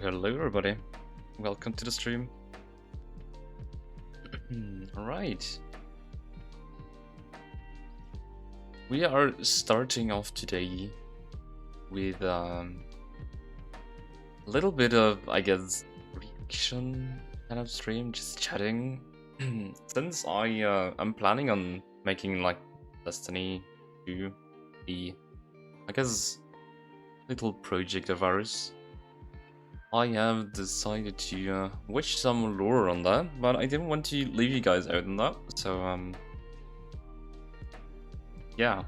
Hello everybody. Welcome to the stream. Alright. We are starting off today with a little bit of, I guess, reaction kind of stream, just chatting. Since I'm planning on making like Destiny 2 I guess, little project of ours. I have decided to wish some lore on that, but I didn't want to leave you guys out on that, so yeah.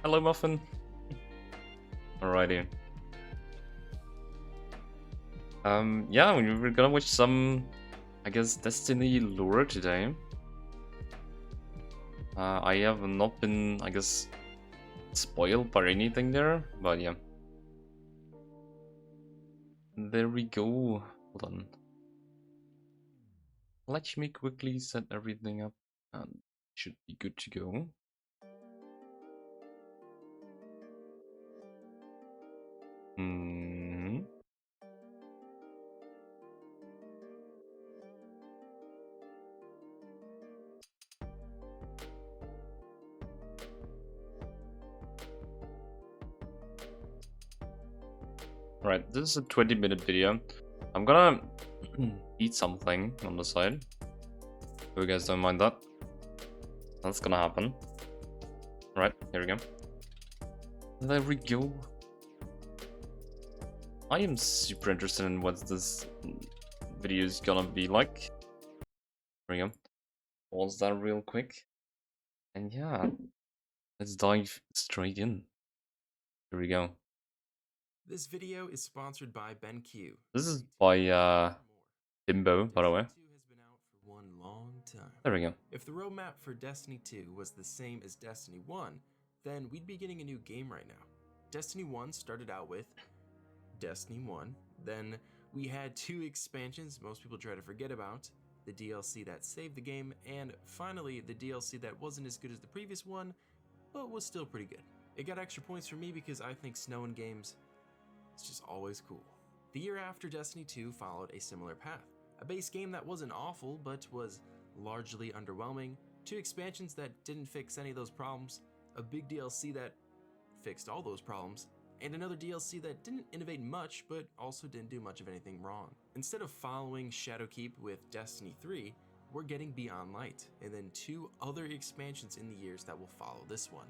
Hello, Muffin. Alrighty. Yeah, we're gonna watch some, I guess, Destiny lore today. I have not been, I guess, spoiled by anything there, but yeah. There we go. Hold on. Let me quickly set everything up, and should be good to go. Right, this is a 20-minute video. I'm gonna eat something on the side. Hope you guys don't mind that. That's gonna happen. Right, here we go. There we go. I am super interested in what this video is gonna be like. There we go. Pause that real quick. And yeah, let's dive straight in. Here we go. This video is sponsored by BenQ. This is by Bimbo, by the way. Destiny 2 has been out for one long time. There we go. If the roadmap for Destiny 2 was the same as Destiny 1, then we'd be getting a new game right now. Destiny 1 started out with Destiny 1, then we had 2 expansions most people try to forget about, the DLC that saved the game, and finally the DLC that wasn't as good as the previous one, but was still pretty good. It got extra points for me because I think snow in games is just always cool. The year after Destiny 2 followed a similar path. A base game that wasn't awful, but was largely underwhelming, 2 expansions that didn't fix any of those problems, a big DLC that fixed all those problems, and another DLC that didn't innovate much, but also didn't do much of anything wrong. Instead of following Shadowkeep with Destiny 3, we're getting Beyond Light, and then 2 other expansions in the years that will follow this one.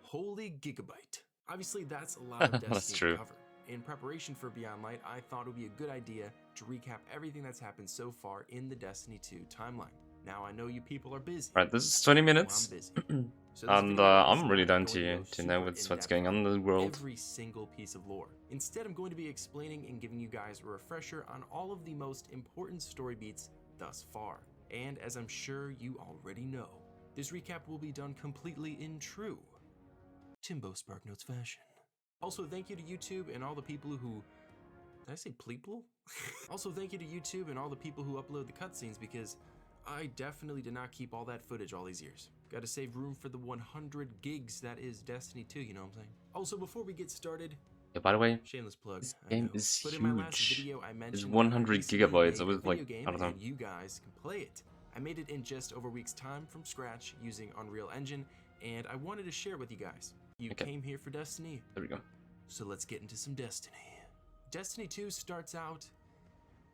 Holy gigabyte. Obviously, that's a lot of That's Destiny true. to cover. in preparation for Beyond Light, I thought it would be a good idea to recap everything that's happened so far in the Destiny 2 timeline. Now, I know you people are busy. Right, this is 20 I know minutes. I'm busy. So this And video is I'm really not down going to go to know super what's in-depth going on in the world. every single piece of lore. Instead, I'm going to be explaining and giving you guys a refresher on all of the most important story beats thus far. And as I'm sure you already know, this recap will be done completely in true Timbo Sparknotes fashion. Also, thank you to YouTube and all the people who... Did I say pleeple? Also, thank you to YouTube and all the people who upload the cutscenes, because I definitely did not keep all that footage all these years. Gotta save room for the 100 gigs that is Destiny 2, you know what I'm saying? Also, before we get started, Yeah, by the way, shameless plug, this I game know. is But huge. in my last video, I It's mentioned 100 that I recently gigabytes. made I was a video like, game I don't know. and you guys can play it. I made it in just over a week's time from scratch using Unreal Engine, and I wanted to share it with you guys. You Okay. came here for Destiny, There we go. so let's get into some Destiny. Destiny 2 starts out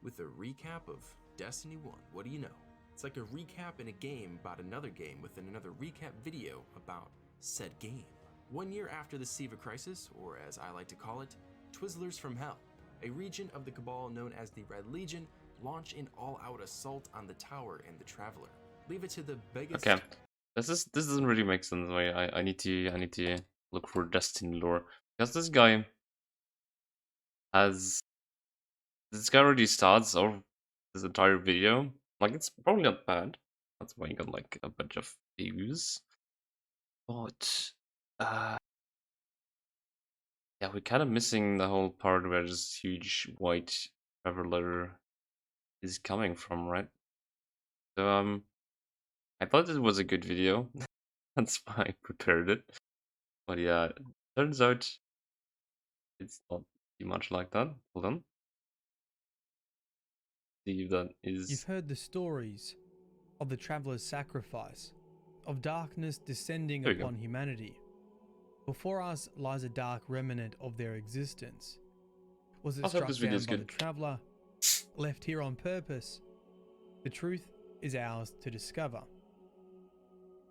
with a recap of Destiny 1. What do you know? It's like a recap in a game about another game within another recap video about said game. 1 year after the Siva Crisis, or as I like to call it, Twizzlers from Hell, a region of the Cabal known as the Red Legion, launch an all-out assault on the Tower and the Traveler. Leave it to the biggest... Okay. This doesn't really make sense. I need to look for Destiny lore. Because this guy already starts off this entire video. Like, it's probably not bad. That's why he got like a bunch of views. But yeah, we're kind of missing the whole part where this huge white traveler is coming from, right? So I thought it was a good video. That's why I prepared it. But yeah, turns out it's not too much like that. Hold on. See if that is... You've heard the stories of the traveler's sacrifice, of darkness descending There you go. upon humanity. Before us lies a dark remnant of their existence. Was it I hope struck this video down is by good. the traveler, left here on purpose? The truth is ours to discover.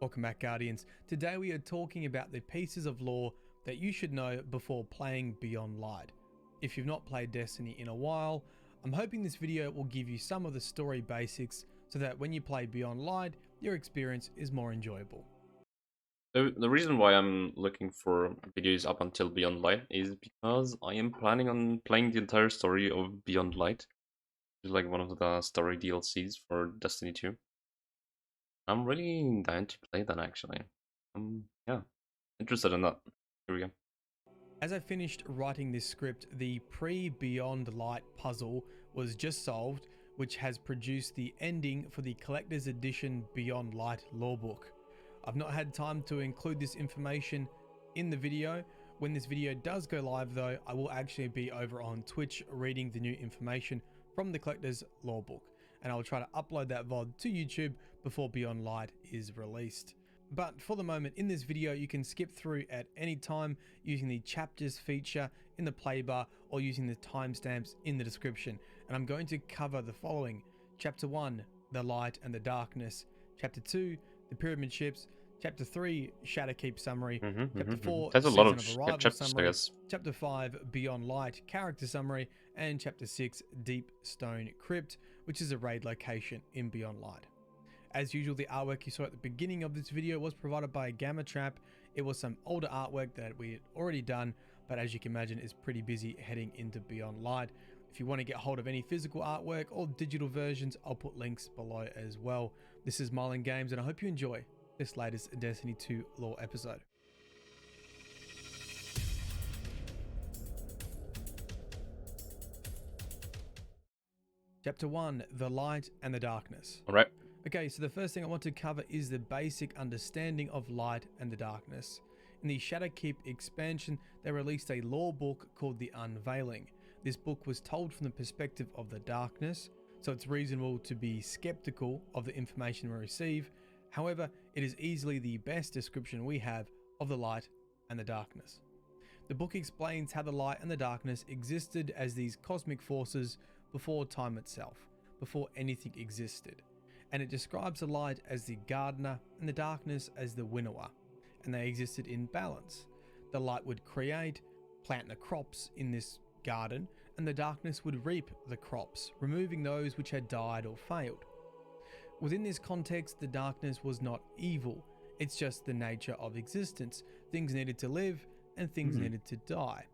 Welcome back, Guardians. Today we are talking about the pieces of lore that you should know before playing Beyond Light. If you've not played Destiny in a while, I'm hoping this video will give you some of the story basics so that when you play Beyond Light, your experience is more enjoyable. The reason why I'm looking for videos up until Beyond Light is because I am planning on playing the entire story of Beyond Light. It's like one of the story DLCs for Destiny 2. I'm really down to play that, actually. Yeah, interested in that. Here we go. As I finished writing this script, the pre-Beyond Light puzzle was just solved, which has produced the ending for the Collector's Edition Beyond Light lorebook. I've not had time to include this information in the video. When this video does go live though, I will actually be over on Twitch reading the new information from the Collector's lorebook, and I'll try to upload that VOD to YouTube before Beyond Light is released. But for the moment, in this video, you can skip through at any time using the chapters feature in the play bar or using the timestamps in the description. And I'm going to cover the following: Chapter 1, the light and the darkness; Chapter 2, the pyramid ships; Chapter 3, Shadowkeep summary; Chapter 4, There's a lot season of of arrival chapters, I summary; guess. Chapter 5, Beyond Light character summary; and Chapter 6, Deep Stone Crypt, which is a raid location in Beyond Light. As usual, the artwork you saw at the beginning of this video was provided by Gamma Trap. It was some older artwork that we had already done, but as you can imagine, is pretty busy heading into Beyond Light. If you want to get hold of any physical artwork or digital versions, I'll put links below as well. This is Marlin Games, and I hope you enjoy this latest Destiny 2 lore episode. Chapter 1, The Light and the Darkness. Alright. Okay, so the first thing I want to cover is the basic understanding of light and the darkness. In the Shadowkeep expansion, they released a lore book called The Unveiling. This book was told from the perspective of the darkness, so it's reasonable to be skeptical of the information we receive. However, it is easily the best description we have of the light and the darkness. The book explains how the light and the darkness existed as these cosmic forces before time itself, before anything existed. And it describes the light as the gardener and the darkness as the winnower, and they existed in balance. The light would create, plant the crops in this garden, and the darkness would reap the crops, removing those which had died or failed. Within this context, the darkness was not evil, it's just the nature of existence. Things needed to live and things needed to die.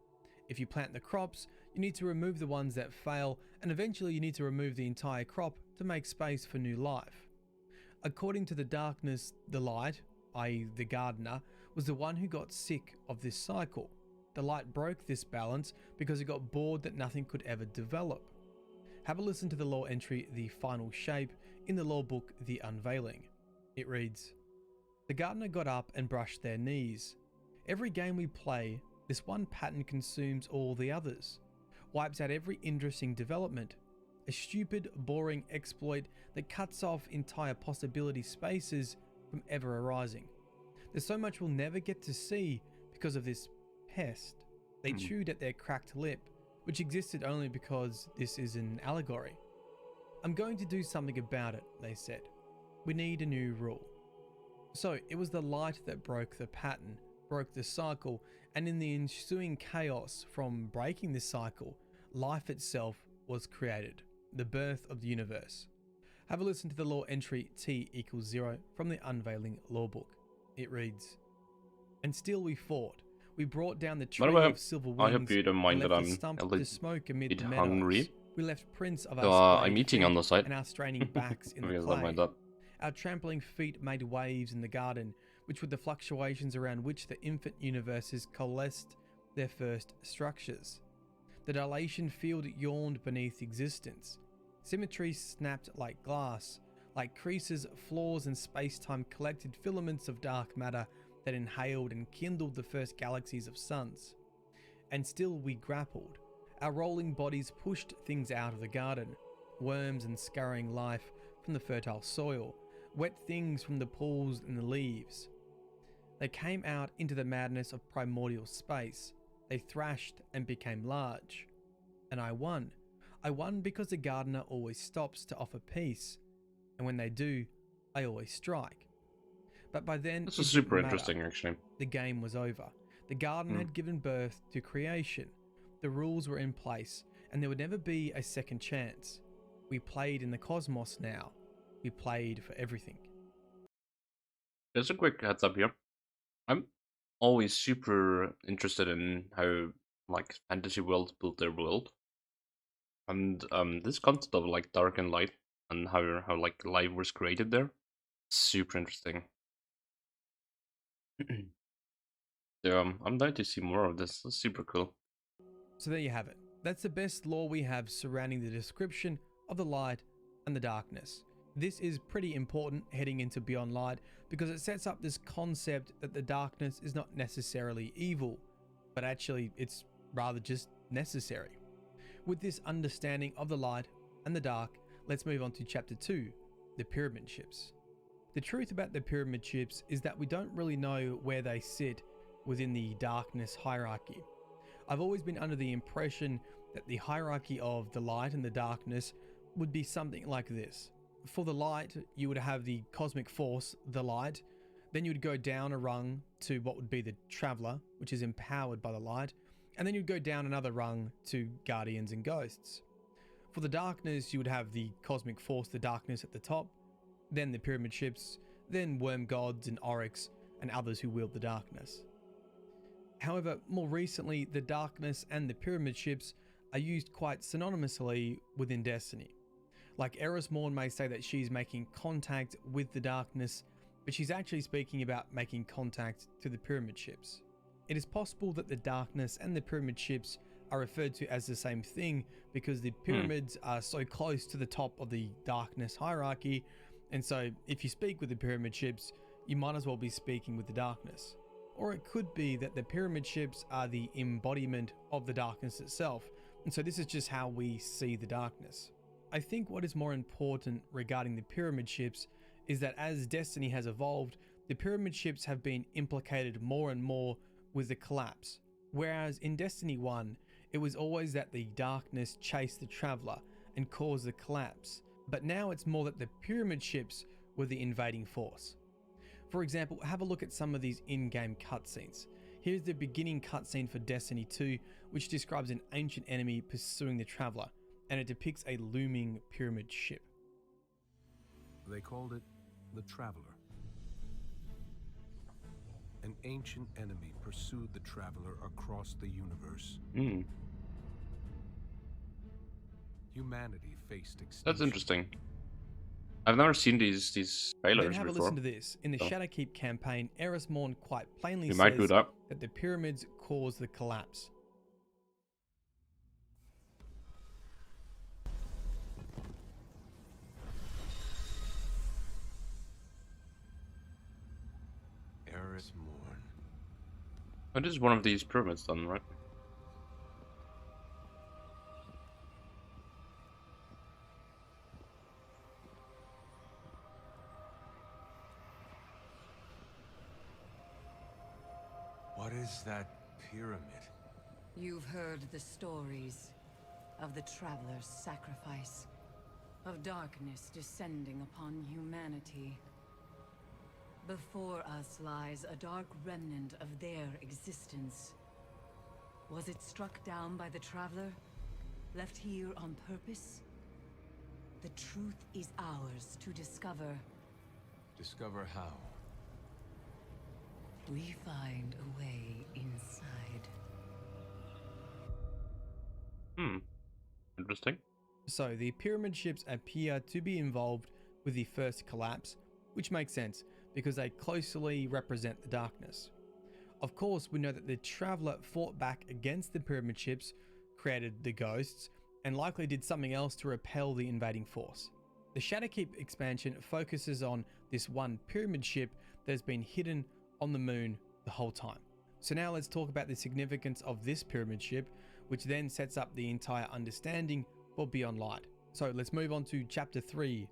If you plant the crops, you need to remove the ones that fail, and eventually you need to remove the entire crop to make space for new life. According to the darkness, the light, i.e. the gardener, was the one who got sick of this cycle. The light broke this balance because it got bored that nothing could ever develop. Have a listen to the lore entry, The Final Shape, in the lore book, The Unveiling. It reads, "The gardener got up and brushed their knees. Every game we play, this one pattern consumes all the others, wipes out every interesting development, a stupid, boring exploit that cuts off entire possibility spaces from ever arising. There's so much we'll never get to see because of this pest." They chewed at their cracked lip, which existed only because this is an allegory. "I'm going to do something about it," they said. "We need a new rule." So it was the light that broke the pattern, broke the cycle, and in the ensuing chaos from breaking this cycle, life itself was created, the birth of the universe. Have a listen to the lore entry T=0 from the Unveiling lore book. It reads, "And still we fought. We brought down the tree of silver I wings hope you don't mind and that left the I'm stump a to little smoke amid bit the meadows. hungry. We left prints of So our I'm sprayed eating feet on the side. and our straining backs in the Because I mind clay. that. Our trampling feet made waves in the garden, which were the fluctuations around which the infant universes coalesced their first structures. The dilation field yawned beneath existence. Symmetry snapped like glass, like creases, flaws, and space-time collected filaments of dark matter that inhaled and kindled the first galaxies of suns. And still we grappled. Our rolling bodies pushed things out of the garden, worms and scurrying life from the fertile soil, wet things from the pools and the leaves. They came out into the madness of primordial space. They thrashed and became large. And I won. I won because the gardener always stops to offer peace. And when they do, I always strike. But by then, This it is didn't super matter. interesting, actually. The game was over. The garden had given birth to creation. The rules were in place, and there would never be a second chance. We played in the cosmos now. We played for everything. There's a quick heads up here. I'm always super interested in how like fantasy worlds build their world, and this concept of like dark and light and how like life was created there, super interesting. So I'm dying to see more of this. That's super cool. So there you have it. That's the best lore we have surrounding the description of the light and the darkness. This is pretty important heading into Beyond Light because it sets up this concept that the darkness is not necessarily evil, but actually it's rather just necessary. With this understanding of the light and the dark, let's move on to Chapter 2, the Pyramid Ships. The truth about the Pyramid Ships is that we don't really know where they sit within the darkness hierarchy. I've always been under the impression that the hierarchy of the light and the darkness would be something like this. For the light, you would have the cosmic force, the light, then you would go down a rung to what would be the traveler, which is empowered by the light, and then you'd go down another rung to guardians and ghosts. For the darkness, you would have the cosmic force, the darkness at the top, then the pyramid ships, then worm gods and oryx, and others who wield the darkness. However, more recently, the darkness and the pyramid ships are used quite synonymously within Destiny. Like Eris Morn may say that she's making contact with the darkness, but she's actually speaking about making contact to the pyramid ships. It is possible that the darkness and the pyramid ships are referred to as the same thing because the pyramids are so close to the top of the darkness hierarchy, and so if you speak with the pyramid ships, you might as well be speaking with the darkness. Or it could be that the pyramid ships are the embodiment of the darkness itself, and so this is just how we see the darkness. I think what is more important regarding the pyramid ships is that as Destiny has evolved, the pyramid ships have been implicated more and more with the collapse. Whereas in Destiny 1, it was always that the darkness chased the traveler and caused the collapse, but now it's more that the pyramid ships were the invading force. For example, have a look at some of these in-game cutscenes. Here's the beginning cutscene for Destiny 2, which describes an ancient enemy pursuing the Traveler, and it depicts a looming pyramid ship. They called it the Traveler. An ancient enemy pursued the Traveler across the universe. Humanity faced extinction. That's interesting. I've never seen these trailers Then have before. a listen to this. In the Shadowkeep campaign, Eris Morn quite plainly You might do says that. that the pyramids caused the collapse. Eris Morn. And this is one of these pyramids done, right? What is that pyramid? You've heard the stories of the Traveler's sacrifice, of darkness descending upon humanity. Before us lies a dark remnant of their existence. Was it struck down by the Traveler? Left here on purpose? The truth is ours to discover. Discover how. We find a way inside. Interesting. So the pyramid ships appear to be involved with the first collapse, which makes sense because they closely represent the darkness. Of course, we know that the Traveler fought back against the pyramid ships, created the ghosts, and likely did something else to repel the invading force. The Shadowkeep expansion focuses on this one pyramid ship that has been hidden on the moon the whole time. So now let's talk about the significance of this pyramid ship, which then sets up the entire understanding for Beyond Light. So let's move on to Chapter 3,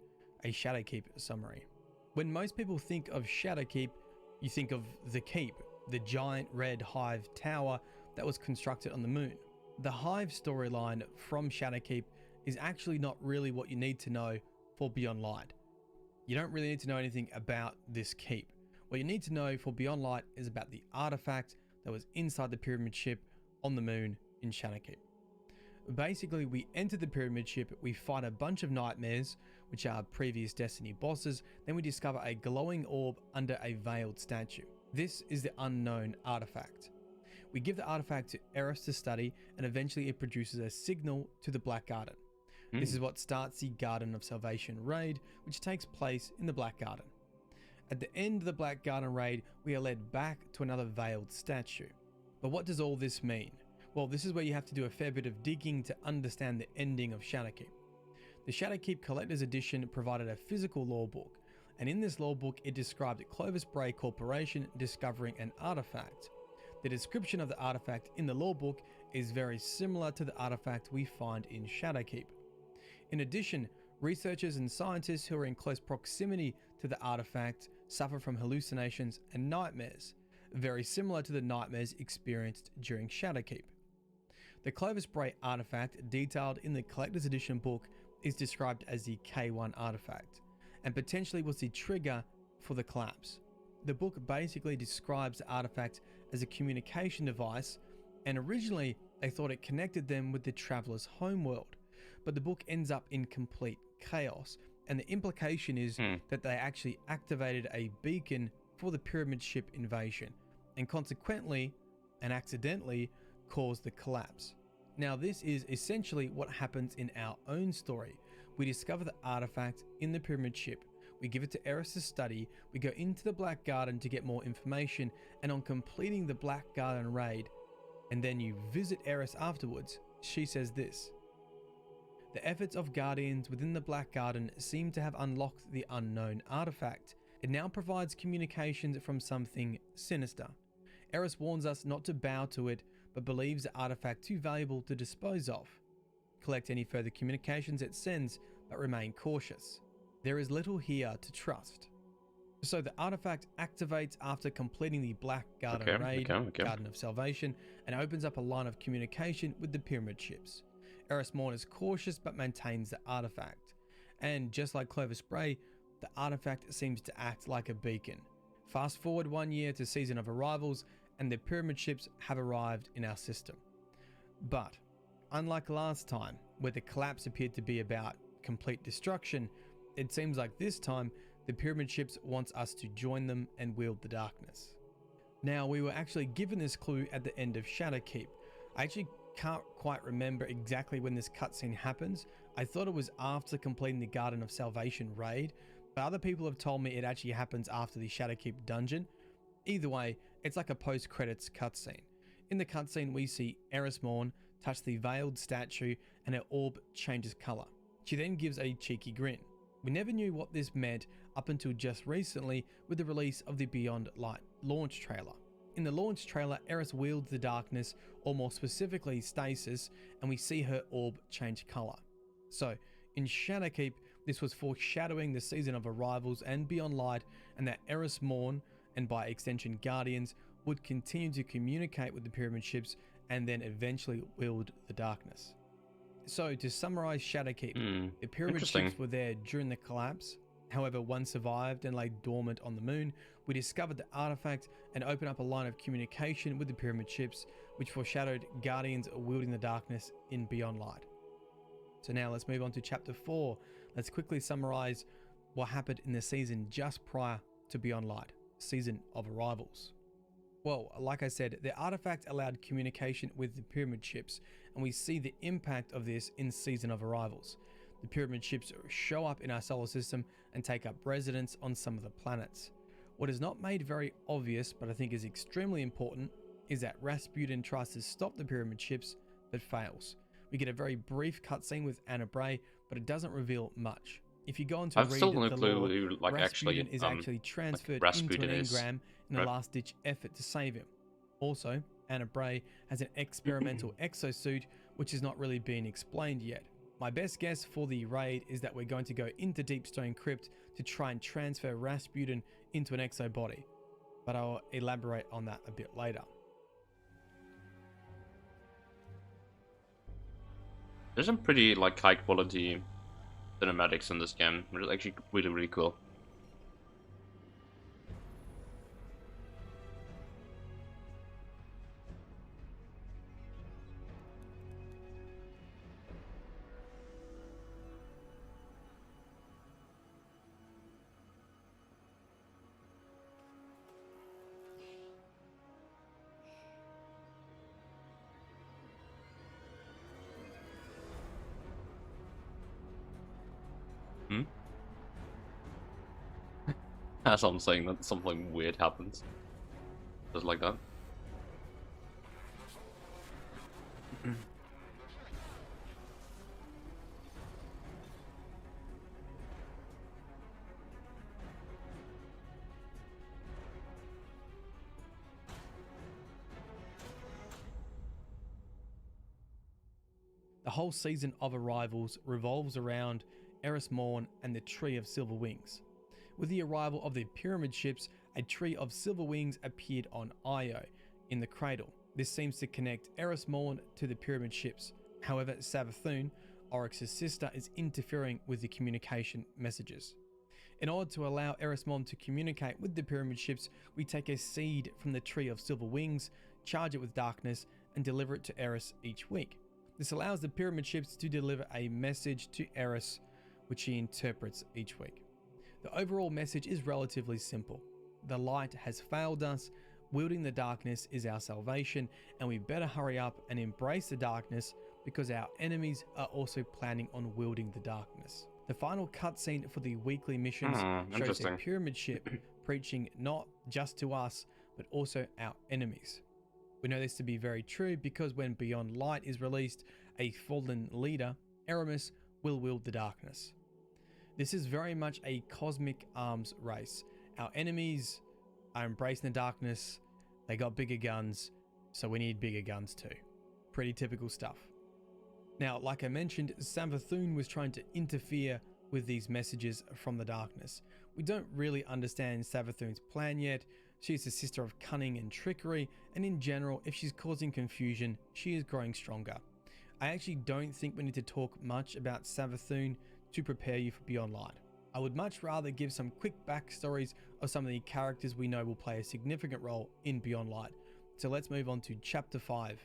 a Shadowkeep summary. When most people think of Shadowkeep, you think of the Keep, the giant red hive tower that was constructed on the moon. The hive storyline from Shadowkeep is actually not really what you need to know for Beyond Light. You don't really need to know anything about this Keep. What you need to know for Beyond Light is about the artifact that was inside the pyramid ship on the moon in Shadowkeep. Basically, we enter the pyramid ship, we fight a bunch of nightmares, which are previous Destiny bosses, then we discover a glowing orb under a veiled statue. This is the unknown artifact. We give the artifact to Eris to study, and eventually it produces a signal to the Black Garden. This is what starts the Garden of Salvation raid, which takes place in the Black Garden. At the end of the Black Garden raid, we are led back to another veiled statue. But what does all this mean? Well, this is where you have to do a fair bit of digging to understand the ending of Shadowkeep. The Shadowkeep Collector's Edition provided a physical lore book, and in this lore book it described Clovis Bray Corporation discovering an artifact. The description of the artifact in the lore book is very similar to the artifact we find in Shadowkeep. In addition, researchers and scientists who are in close proximity to the artifact suffer from hallucinations and nightmares, very similar to the nightmares experienced during Shadowkeep. The Clovis Bray artifact, detailed in the Collector's Edition book, is described as the K1 artifact, and potentially was the trigger for the collapse. The book basically describes the artifact as a communication device, and originally they thought it connected them with the Traveler's homeworld, but the book ends up in complete chaos, and the implication is that they actually activated a beacon for the pyramid ship invasion, and consequently, and accidentally, caused the collapse. Now this is essentially what happens in our own story. We discover the artifact in the pyramid ship, we give it to Eris to study, we go into the Black Garden to get more information, and on completing the Black Garden raid, and then you visit Eris afterwards, she says this: "The efforts of Guardians within the Black Garden seem to have unlocked the unknown artifact. It now provides communications from something sinister. Eris warns us not to bow to it, but believes the artifact too valuable to dispose of. Collect any further communications it sends, but remain cautious. There is little here to trust." So the artifact activates after completing the Black Garden raid, Garden of Salvation, and opens up a line of communication with the pyramid ships. Eris Morn is cautious but maintains the artifact. And just like Clovis Bray, the artifact seems to act like a beacon. Fast forward 1 year to Season of Arrivals, and the pyramid ships have arrived in our system. But unlike last time, where the collapse appeared to be about complete destruction, it seems like this time the pyramid ships wants us to join them and wield the darkness. Now, we were actually given this clue at the end of Shadowkeep. I actually can't quite remember exactly when this cutscene happens. I thought it was after completing the Garden of Salvation raid, but other people have told me it actually happens after the Shadowkeep dungeon. Either way, it's like a post-credits cutscene. In the cutscene, we see Eris Morn touch the veiled statue and her orb changes colour. She then gives a cheeky grin. We never knew what this meant up until just recently with the release of the Beyond Light launch trailer. In the launch trailer, Eris wields the darkness, or more specifically stasis, and we see her orb change colour. So, in Shadowkeep, this was foreshadowing the season of arrivals and Beyond Light, and that Eris Morn, and by extension Guardians, would continue to communicate with the pyramid ships and then eventually wield the darkness. So, to summarise Shadowkeep, the pyramid ships were there during the collapse. However, one survived and lay dormant on the moon. We discovered the artifact and opened up a line of communication with the pyramid ships, which foreshadowed Guardians wielding the darkness in Beyond Light. So now let's move on to Chapter 4. Let's quickly summarise what happened in the season just prior to Beyond Light, Season of Arrivals. Well, like I said, the artifact allowed communication with the pyramid ships, and we see the impact of this in Season of Arrivals. The pyramid ships show up in our solar system and take up residence on some of the planets. What is not made very obvious, but I think is extremely important, is that Rasputin tries to stop the pyramid ships, but fails. We get a very brief cutscene with Anna Bray, but it doesn't reveal much. If you go on to read the lore, Rasputin is actually transferred into an engram in a last-ditch effort to save him. Also, Anna Bray has an experimental exosuit, which is not really being explained yet. My best guess for the raid is that we're going to go into Deepstone Crypt to try and transfer Rasputin into an exo body, but I'll elaborate on that a bit later. There's some pretty high quality cinematics in this game, which is actually really cool. As I'm saying that something weird happens. Just like that. The whole Season of Arrivals revolves around Eris Morn and the Tree of Silver Wings. With the arrival of the pyramid ships, a Tree of Silver Wings appeared on Io in the cradle. This seems to connect Eris Morn to the pyramid ships. However, Savathun, Oryx's sister, is interfering with the communication messages. In order to allow Eris Morn to communicate with the pyramid ships, we take a seed from the Tree of Silver Wings, charge it with darkness, and deliver it to Eris each week. This allows the pyramid ships to deliver a message to Eris, which she interprets each week. The overall message is relatively simple. The light has failed us, wielding the darkness is our salvation, and we better hurry up and embrace the darkness because our enemies are also planning on wielding the darkness. The final cutscene for the weekly missions shows a pyramid ship preaching not just to us, but also our enemies. We know this to be very true because when Beyond Light is released, a fallen leader, Eramis, will wield the darkness. This is very much a cosmic arms race. Our enemies are embracing the darkness, they got bigger guns, so we need bigger guns too. Pretty typical stuff. Now, like I mentioned, Savathun was trying to interfere with these messages from the darkness. We don't really understand Savathun's plan yet. She's the sister of cunning and trickery, and in general, if she's causing confusion, she is growing stronger. I actually don't think we need to talk much about Savathun to prepare you for Beyond Light. I would much rather give some quick backstories of some of the characters we know will play a significant role in Beyond Light. So let's move on to Chapter 5,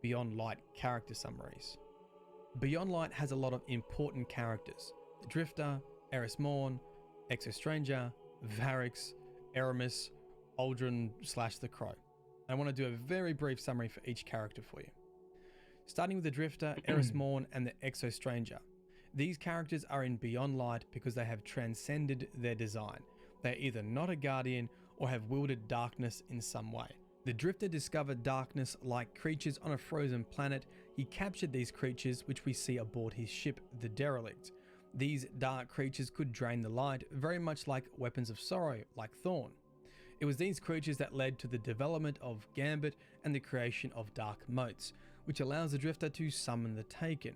Beyond Light character summaries. Beyond Light has a lot of important characters: the Drifter, Eris Morn, Exo-Stranger, Varix, Eramis, Aldrin / the Crow. I want to do a very brief summary for each character for you. Starting with the Drifter, Eris Morn, and the Exo-Stranger. These characters are in Beyond Light because they have transcended their design. They are either not a Guardian or have wielded darkness in some way. The Drifter discovered darkness-like creatures on a frozen planet. He captured these creatures, which we see aboard his ship, the Derelict. These dark creatures could drain the light, very much like weapons of sorrow, like Thorn. It was these creatures that led to the development of Gambit and the creation of Dark Motes, which allows the Drifter to summon the Taken.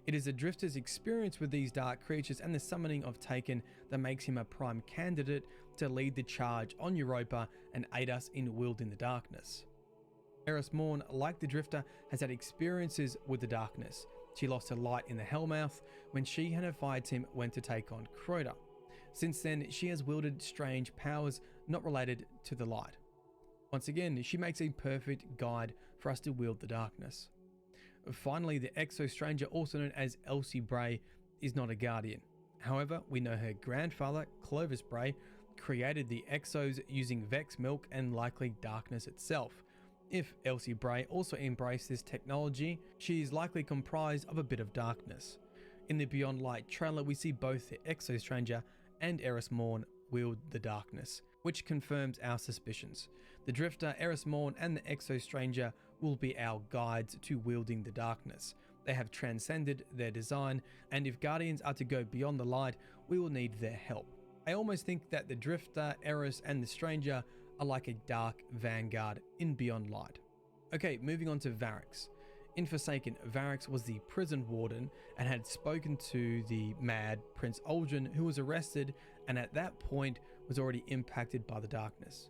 It is the Drifter's experience with these dark creatures and the summoning of Taken that makes him a prime candidate to lead the charge on Europa and aid us in wielding the darkness. Eris Morn, like the Drifter, has had experiences with the darkness. She lost her light in the Hellmouth when she and her fireteam went to take on Crota. Since then, she has wielded strange powers not related to the light. Once again, she makes a perfect guide for us to wield the darkness. Finally, the Exo-Stranger, also known as Elsie Bray, is not a Guardian. However, we know her grandfather, Clovis Bray, created the Exos using Vex Milk and likely darkness itself. If Elsie Bray also embraced this technology, she is likely comprised of a bit of darkness. In the Beyond Light trailer, we see both the Exo-Stranger and Eris Morn wield the darkness, which confirms our suspicions. The Drifter, Eris Morn, and the Exo-Stranger will be our guides to wielding the darkness. They have transcended their design, and if Guardians are to go beyond the light, we will need their help. I almost think that the Drifter, Eris, and the Stranger are like a dark vanguard in Beyond Light. Okay, moving on to Varix. In Forsaken, Varix was the prison warden and had spoken to the mad Prince Aldrin, who was arrested and at that point was already impacted by the darkness.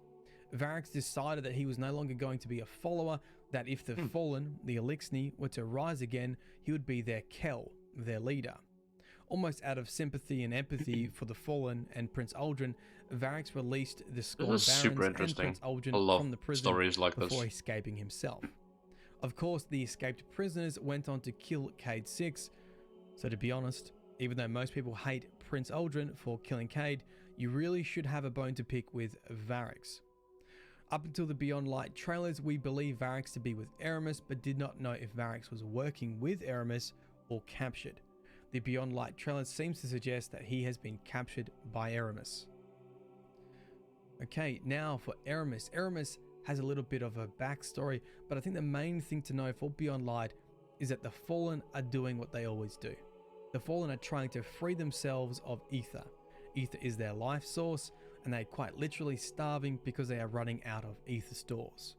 Varix decided that he was no longer going to be a follower, that if the Fallen, the Elixni, were to rise again, he would be their Kel, their leader. Almost out of sympathy and empathy for the Fallen and Prince Aldrin, Varix released the Scorn This is super Barons and interesting. Prince I Aldrin love from the prison stories like before this. escaping himself. Of course, the escaped prisoners went on to kill Cayde 6, so to be honest, even though most people hate Prince Aldrin for killing Cayde, you really should have a bone to pick with Varix. Up until the Beyond Light trailers, we believe Varix to be with Eramis, but did not know if Varix was working with Eramis or captured. The Beyond Light trailer seems to suggest that he has been captured by Eramis. Okay, now for Eramis. Eramis has a little bit of a backstory, but I think the main thing to know for Beyond Light is that the Fallen are doing what they always do. The Fallen are trying to free themselves of Ether. Ether is their life source, and they're quite literally starving because they are running out of Ether stores.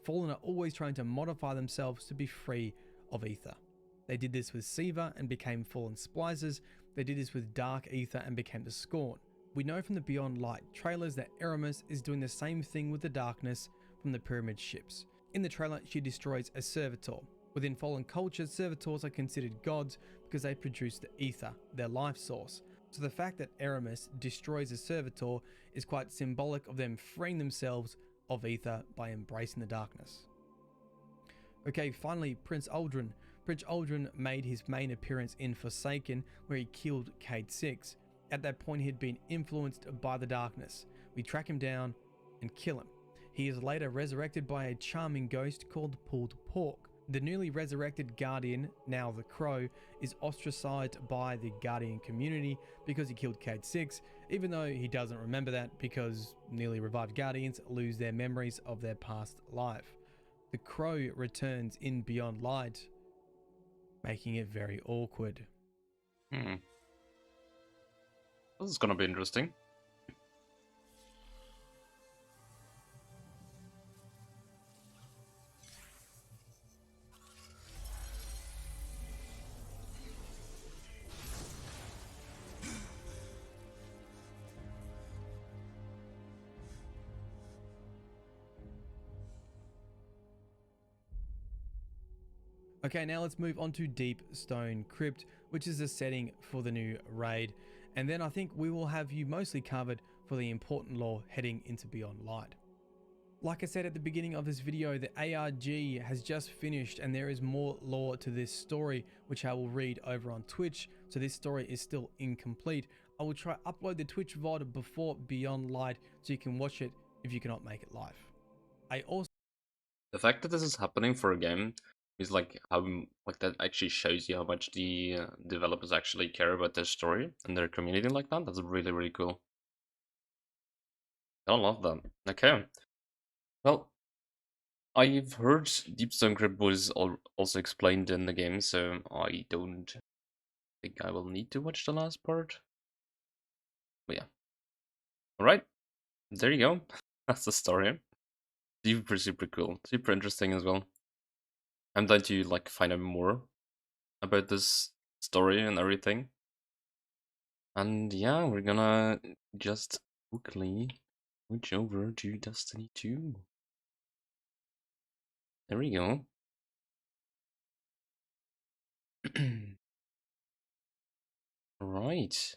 Fallen are always trying to modify themselves to be free of Ether. They did this with Siva and became Fallen Splicers. They did this with Dark Ether and became the Scorn. We know from the Beyond Light trailers that Eramis is doing the same thing with the darkness from the Pyramid ships. In the trailer, she destroys a servitor. Within Fallen cultures, servitors are considered gods because they produce the Ether, their life source. So the fact that Eramis destroys a servitor is quite symbolic of them freeing themselves of Ether by embracing the darkness. Okay, finally, Prince Aldrin. Prince Aldrin made his main appearance in Forsaken, where he killed Cayde 6. At that point, he had been influenced by the darkness. We track him down and kill him. He is later resurrected by a charming ghost called Pulled Pork. The newly resurrected Guardian, now the Crow, is ostracized by the Guardian community because he killed Cayde 6, even though he doesn't remember that because newly revived Guardians lose their memories of their past life. The Crow returns in Beyond Light, making it very awkward. This is gonna be interesting. Okay, now let's move on to Deep Stone Crypt, which is the setting for the new raid, and then I think we will have you mostly covered for the important lore heading into Beyond Light. Like I said at the beginning of this video, the ARG has just finished and there is more lore to this story, which I will read over on Twitch. So this story is still incomplete. I will try upload the Twitch VOD before Beyond Light so you can watch it if you cannot make it live. I also The fact that this is happening for a game is like how like that actually shows you how much the developers actually care about their story and their community like that. That's really, really cool. I love that. Okay. Well, I've heard Deepstone Crypt was also explained in the game, so I don't think I will need to watch the last part. But yeah. Alright, there you go. That's the story. Super, super cool. Super interesting as well. I'm dying to like find out more about this story and everything. And yeah, we're gonna just quickly switch over to Destiny 2. There we go. Right.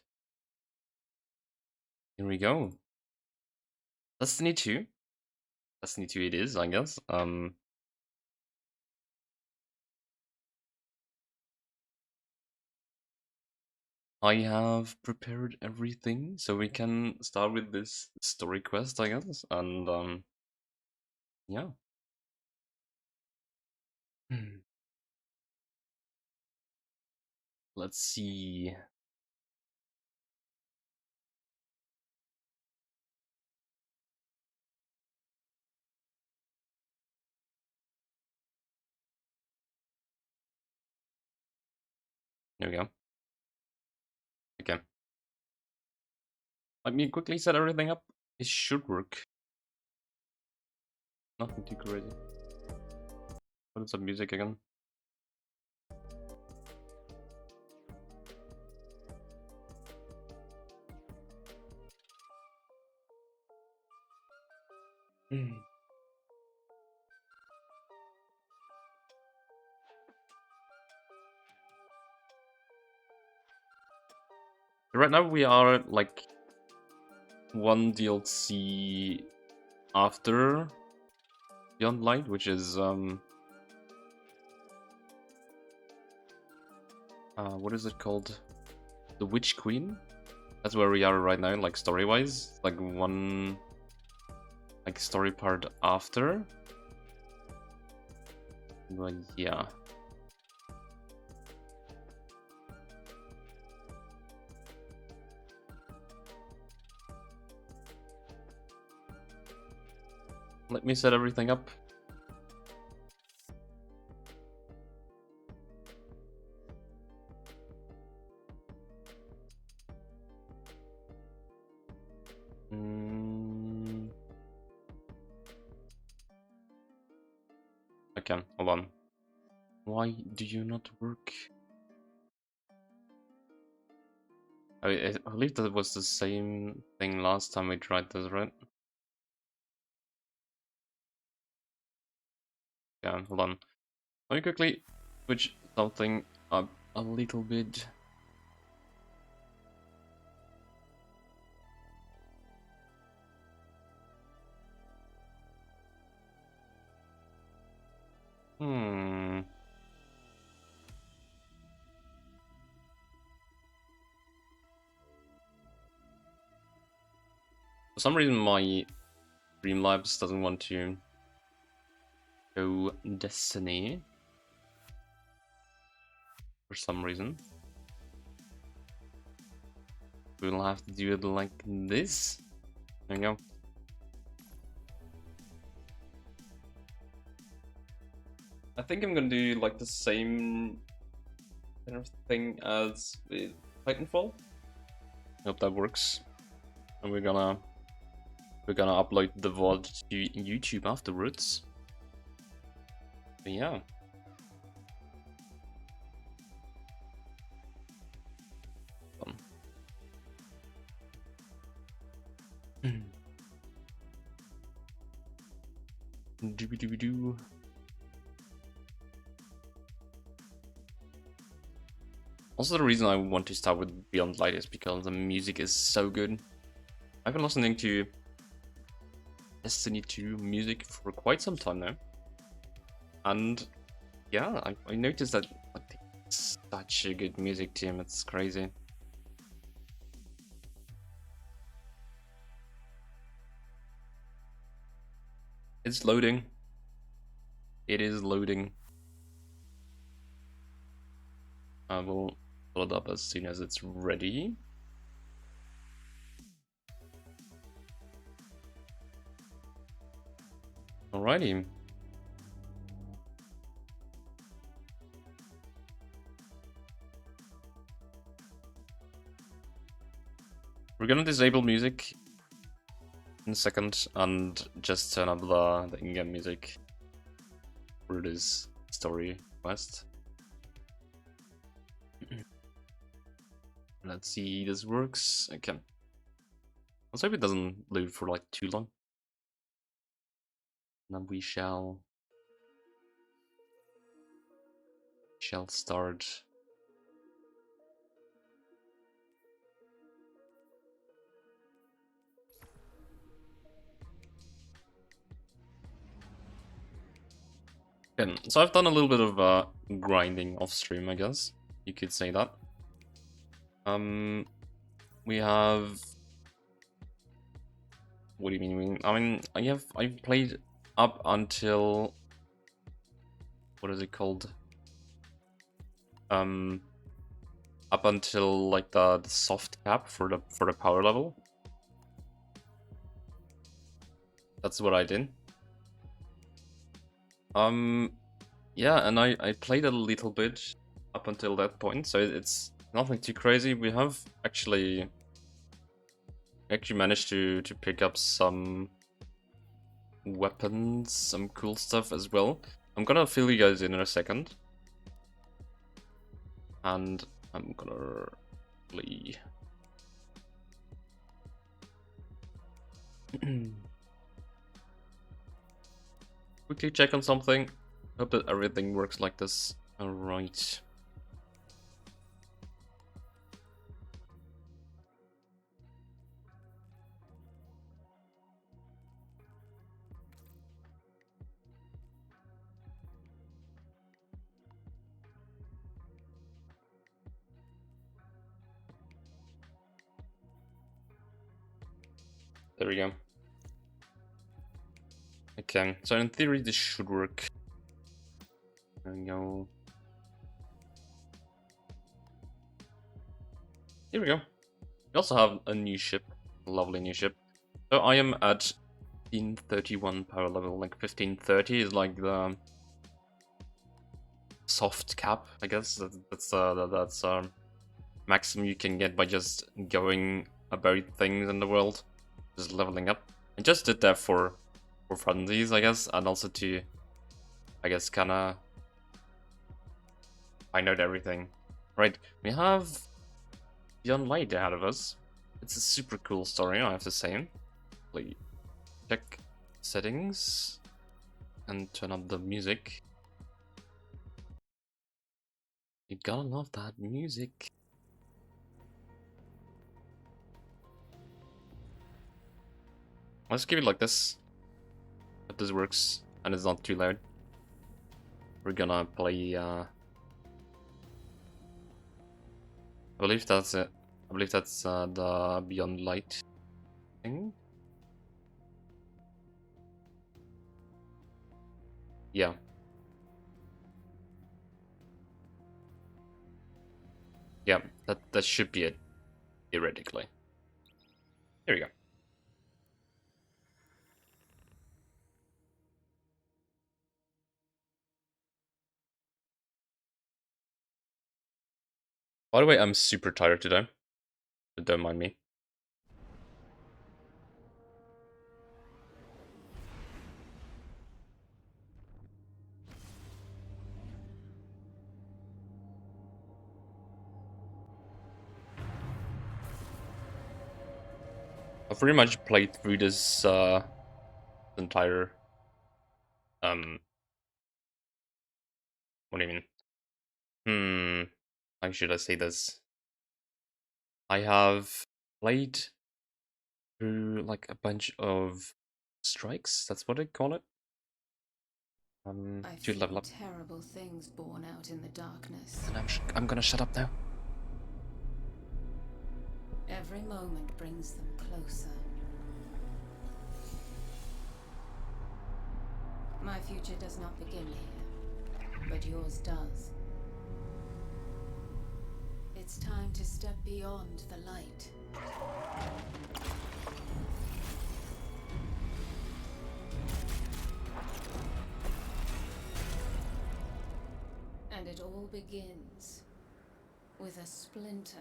Here we go. Destiny 2. Destiny 2 it is, I guess. I have prepared everything, so we can start with this story quest, I guess. And yeah. Let's see. There we go. Okay. Let me quickly set everything up. It should work. Nothing too crazy. What is some music again? Right now we are like one DLC after Beyond Light, which is what is it called? The Witch Queen? That's where we are right now, like story-wise. Like one like story part after. But yeah. Let me set everything up. Okay, hold on. Why do you not work? I believe that was the same thing last time we tried this, right? Yeah, hold on. Let me quickly switch something up a little bit. For some reason my Streamlabs doesn't want to show Destiny. For some reason. We'll have to do it like this. There you go. I think I'm gonna do like the same kind of thing as with Titanfall. Hope that works. And we're gonna upload the VOD to YouTube afterwards. But yeah. Doo-doo-doo. Also, the reason I want to start with Beyond Light is because the music is so good. I've been listening to Destiny 2 music for quite some time now. And yeah, I noticed that like, it's such a good music team, it's crazy. It's loading. It is loading. I will pull it up as soon as it's ready. Alrighty. We're gonna disable music in a second and just turn up the in-game music for this story quest. Let's see, this works. Okay. Let's hope it doesn't load for like too long. And then we shall start. Okay, so I've done a little bit of grinding off stream, I guess you could say that. We have. What do you mean? I mean, I've played up until what is it called? Up until like the soft cap for the power level. That's what I did. Yeah, and I played a little bit up until that point, so it's nothing too crazy. We have actually managed to pick up some weapons, some cool stuff as well. I'm gonna fill you guys in a second. And I'm gonna play. Quickly check on something. Hope that everything works like this. Alright. There we go. Okay, so in theory this should work. There we go. Here we go. We also have a new ship. A lovely new ship. So I am at 1531 power level. Like 1530 is like the soft cap, I guess. That's maximum you can get by just going about things in the world. Just leveling up. I just did that for funsies, I guess, and also to, I guess, kinda find out everything. Right, we have Beyond Light ahead of us. It's a super cool story, I have to say. Please check settings and turn up the music. You gotta love that music. Let's keep it like this. If this works and it's not too loud. We're gonna play I believe that's it. I believe that's the Beyond Light thing. Yeah. Yeah, that should be it, theoretically. Here we go. By the way, I'm super tired today, but don't mind me. I've pretty much played through this entire what do you mean? How should I say this? I have played through like a bunch of strikes. That's what they call it. I've To seen level up. terrible things born out in the darkness. And I'm gonna shut up now. Every moment brings them closer. My future does not begin here, but yours does. It's time to step beyond the light. And it all begins with a splinter.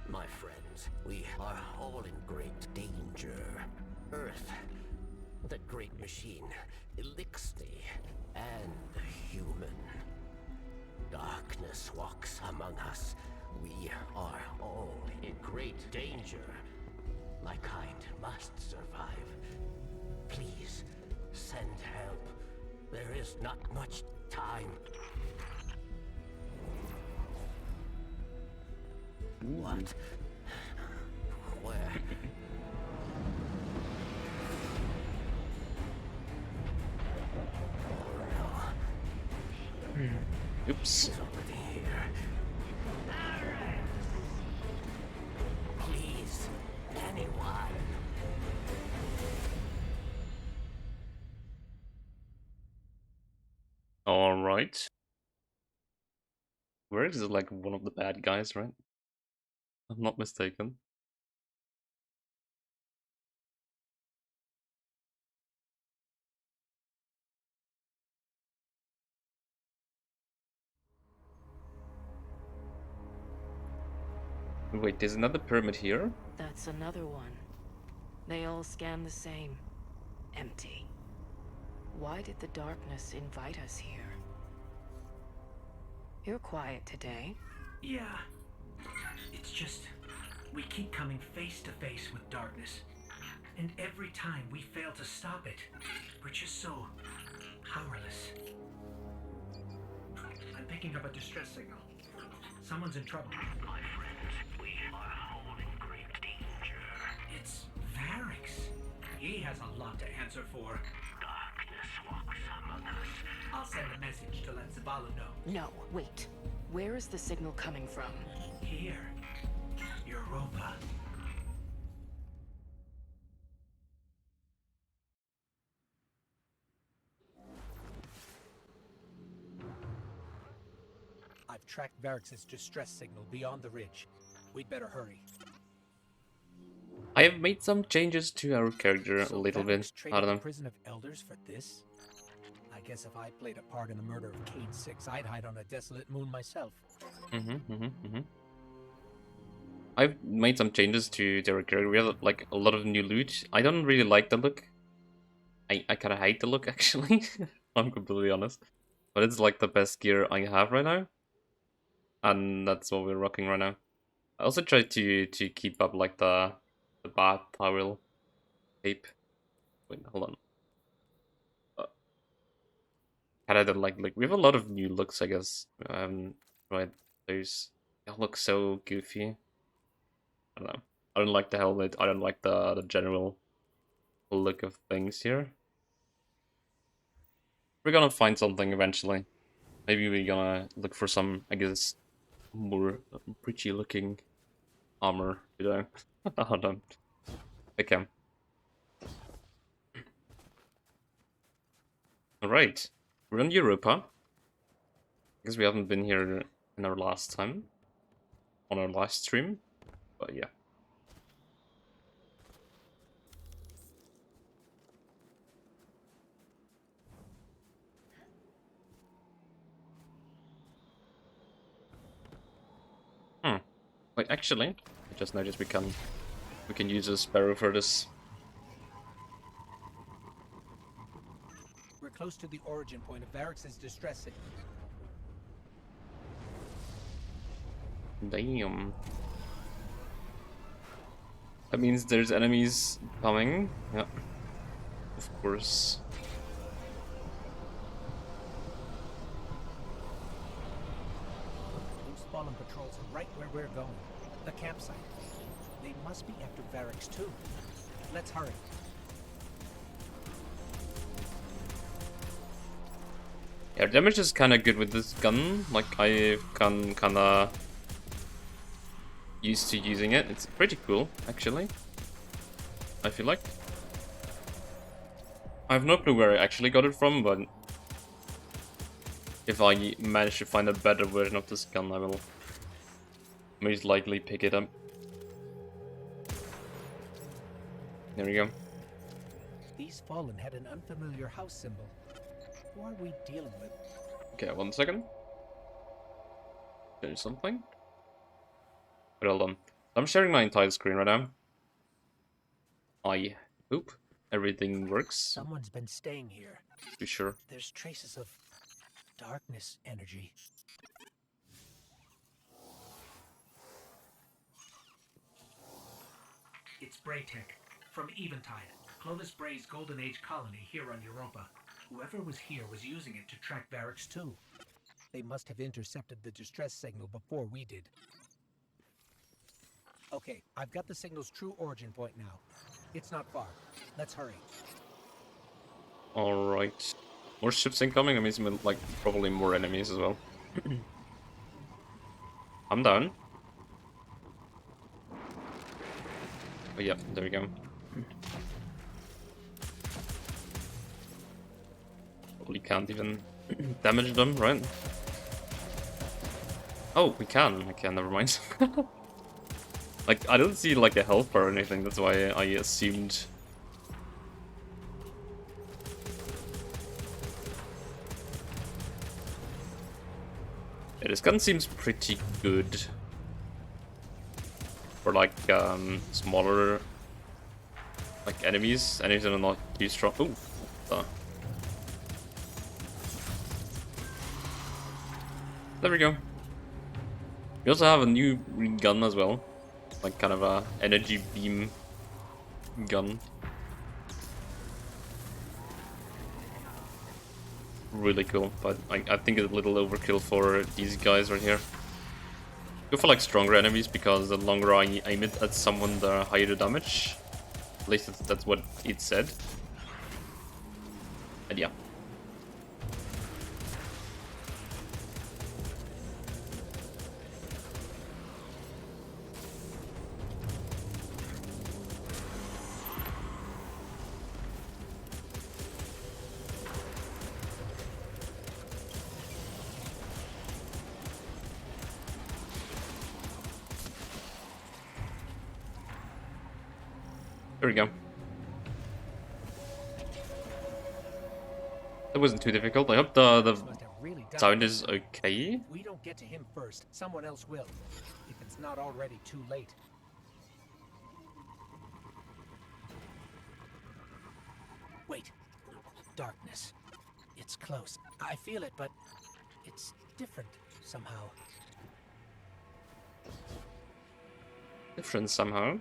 My friends, we are all in great danger. Earth, the great machine, Elixir, and the human. Darkness walks among us. We are all in great danger. My kind must survive. Please, send help. There is not much time. What? Where? Oh no. Oops. He's already here. Please, anyone. All right. Where is it? Like one of the bad guys, right? I'm not mistaken. Wait, there's another pyramid here? That's another one. They all scan the same. Empty. Why did the darkness invite us here? You're quiet today. Yeah. It's just, we keep coming face to face with darkness. And every time we fail to stop it, we're just so powerless. I'm picking up a distress signal. Someone's in trouble. My friends, we are all in great danger. It's Varix. He has a lot to answer for. Darkness walks among us. I'll send a message to let Zavala know. No, wait. Where is the signal coming from? Here, Europa. I've tracked Varix's distress signal beyond the ridge. We'd better hurry. I have made some changes to our character a So little Varix bit. I traded don't the know. prison of elders for this? I guess if I played a part in the murder of Cade 6, I'd hide on a desolate moon myself. I've made some changes to their character. We have like a lot of new loot. I don't really like the look. I kind of hate the look actually. I'm completely honest. But it's like the best gear I have right now. And that's what we're rocking right now. I also try to keep up like the bat towel tape. Wait, hold on. Kind of don't like we have a lot of new looks, I guess. Right, those they all look so goofy. I don't know. I don't like the helmet. I don't like the general look of things here. We're gonna find something eventually. Maybe we're gonna look for some, I guess, more pretty looking armor, you know? I don't know. Okay. Alright. We're in Europa. I guess we haven't been here in our last time. On our last stream. But yeah. Wait, actually, I just noticed we can use a sparrow for this. We're close to the origin point of Varrix's distress signal. Damn. That means there's enemies coming. Yeah. Of course. Those fallen patrols are right where we're going. The campsite. They must be after Varrix too. Let's hurry. Yeah, damage is kind of good with this gun. Like, I can kind of used to using it. It's pretty cool, actually. I feel like. I have no clue where I actually got it from, but if I manage to find a better version of this gun, I will most likely pick it up. There we go. These fallen had an unfamiliar house symbol. Who are we dealing with? Okay, 1 second. There's something. But hold on. I'm sharing my entire screen right now. I hope everything works. Someone's been staying here. Be sure. There's traces of darkness energy. It's Braytech, from Eventide, Clovis Bray's Golden Age colony here on Europa. Whoever was here was using it to track Varrix too. They must have intercepted the distress signal before we did. Okay, I've got the signal's true origin point now. It's not far. Let's hurry. Alright. More ships incoming? That means, like, probably more enemies as well. I'm down. Oh yeah, there we go. Probably can't even damage them, right? Oh, we can. Okay, never mind. Like, I don't see like a health bar or anything, that's why I assumed. Yeah, this gun seems pretty good. For like smaller like enemies that are not too strong. Ooh. There we go. We also have a new gun as well. Like kind of a energy beam gun. Really cool, but I think it's a little overkill for these guys right here. Go for like stronger enemies because the longer I aim it at someone, the higher the damage. At least that's what it said. And yeah. There we go. That wasn't too difficult. I hope the sound is okay. If we don't get to him first, someone else will. If it's not already too late. Wait. Darkness. It's close. I feel it, but it's different somehow. Different somehow.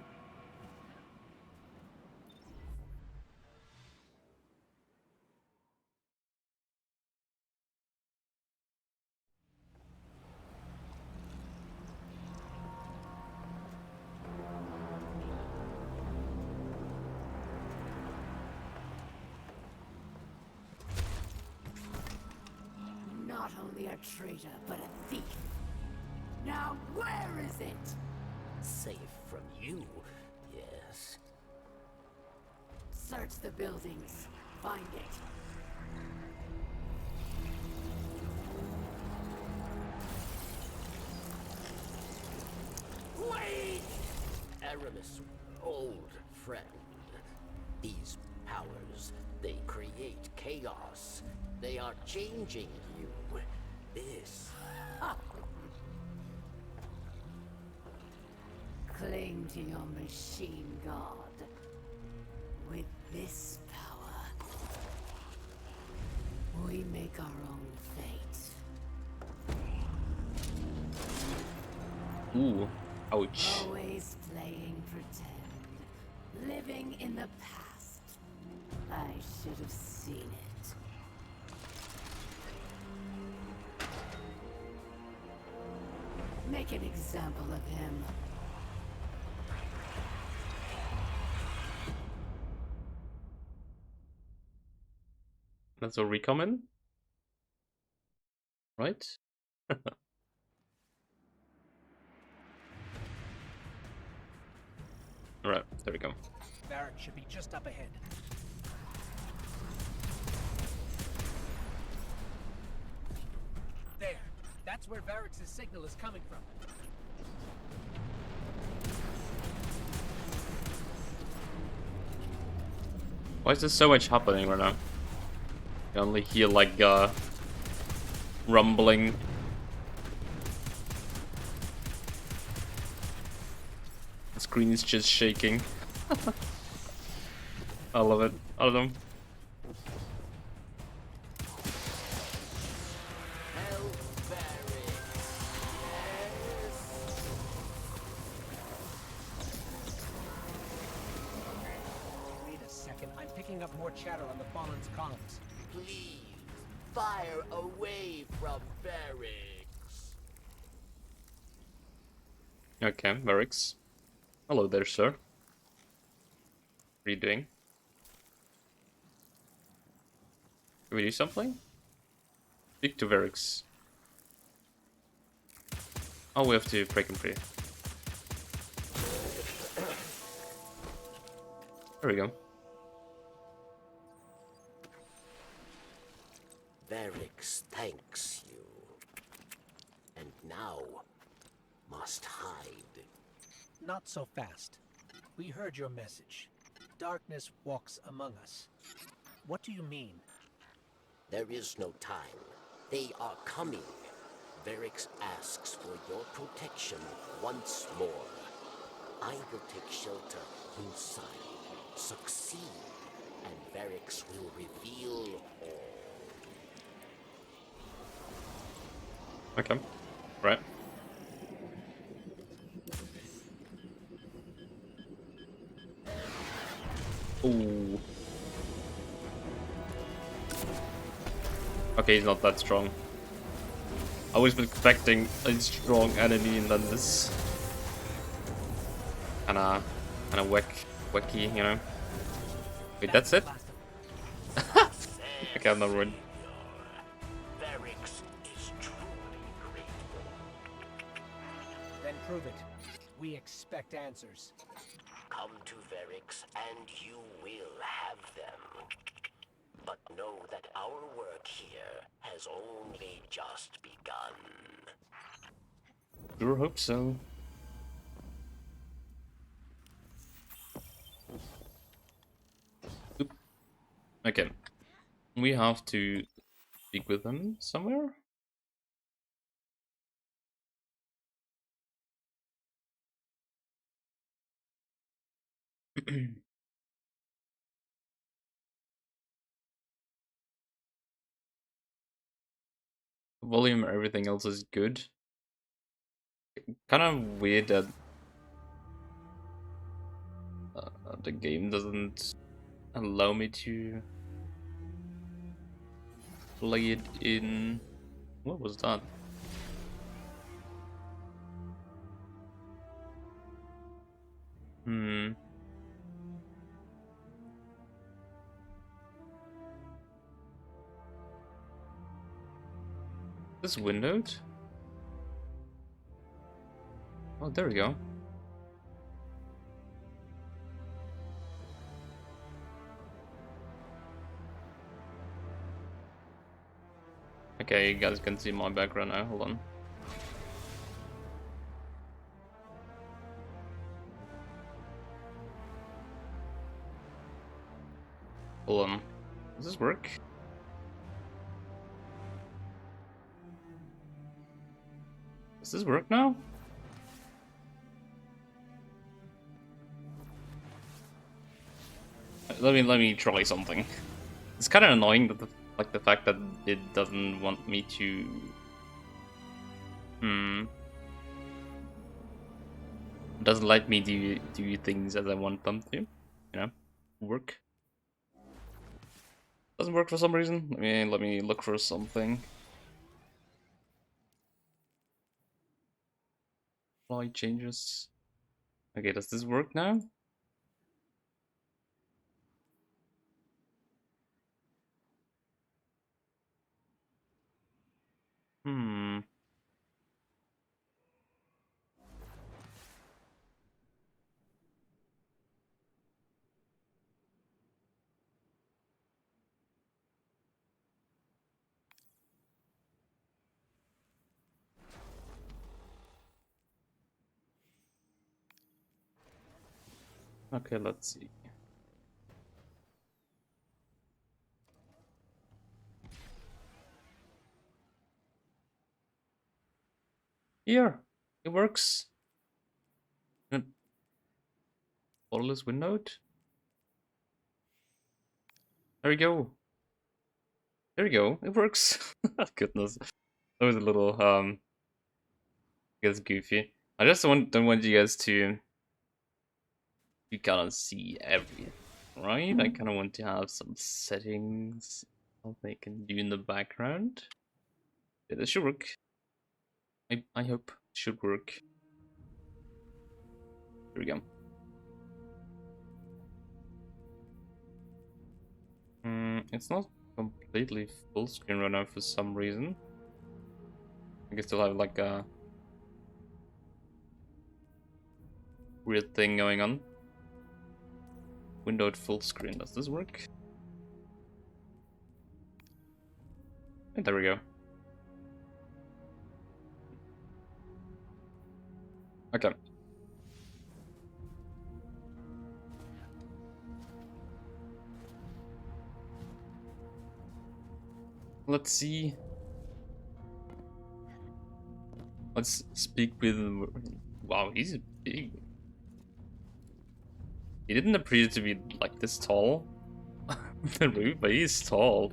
Not only a traitor, but a thief. Now where is it? Safe from you, yes. Search the buildings. Find it. Wait! Aramis, old friend. These powers, they create chaos. They are changing you. This. Cling to your machine god. With this power, we make our own fate. Ooh, ouch. Always playing pretend. Living in the past. I should have seen it. Make an example of him. That's a recommend, right? Alright, there we go. Varric should be just up ahead. There. That's where Varric's signal is coming from. Why is there so much happening right now? You only hear like rumbling. The screen is just shaking. I love it. I don't know. Wait a second. I'm picking up more chatter on the Fallen's comms. Please, fire away from barracks. Okay, barracks. Hello there, sir. What are you doing? Can we do something? Speak to Varix. Oh, we have to break him free. There we go. Varix thanks you. And now must hide. Not so fast. We heard your message. Darkness walks among us. What do you mean? There is no time. They are coming. Varix asks for your protection once more. I will take shelter inside. Succeed, and Varix will reveal all. Okay. Right. Ooh. Okay, he's not that strong. I was expecting a strong enemy and then this kinda wacky, you know. Wait, that's it? Okay, I'm not ruined. Varix is truly grateful. Then prove it. We expect answers. Come to Varix and you will have them. But know that our work here has only just begun. Sure hope so. Oop. Okay. We have to speak with them somewhere? Volume, everything else is good. Kind of weird that the game doesn't allow me to play it in... What was that? This windowed? Oh, there we go. Okay, you guys can see my background now, hold on. Hold on. Does this work? Does this work now? Let me try something. It's kind of annoying that the fact that it doesn't want me to. Doesn't let me do things as I want them to. You know, work. Doesn't work for some reason. Let me look for something. Apply changes. Okay, does this work now? Okay, let's see. Here, it works. Borderless windowed. There we go. There we go. It works. Goodness, that was a little I guess goofy. I just don't want you guys to kind of see everything, right? I kind of want to have some settings that they can do in the background. Yeah, this should work. I hope it should work. Here we go. It's not completely full screen right now for some reason. I can still have like a weird thing going on. Windowed full screen. Does this work? And there we go. Okay. Let's see. Let's speak with. Wow, he's big. He didn't appear to be like this tall. The roof, but he's tall.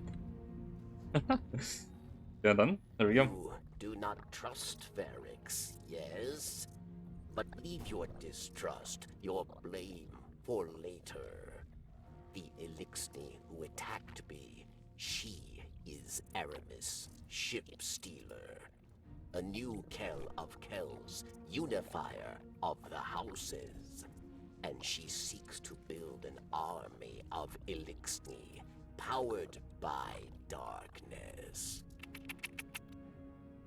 Yeah, then there we go. You do not trust Varix, yes? But leave your distrust, your blame, for later. The Elixni who attacked me, she is Aramis, ship stealer. A new Kell of Kells, unifier of the houses. And she seeks to build an army of Elixni, powered by darkness.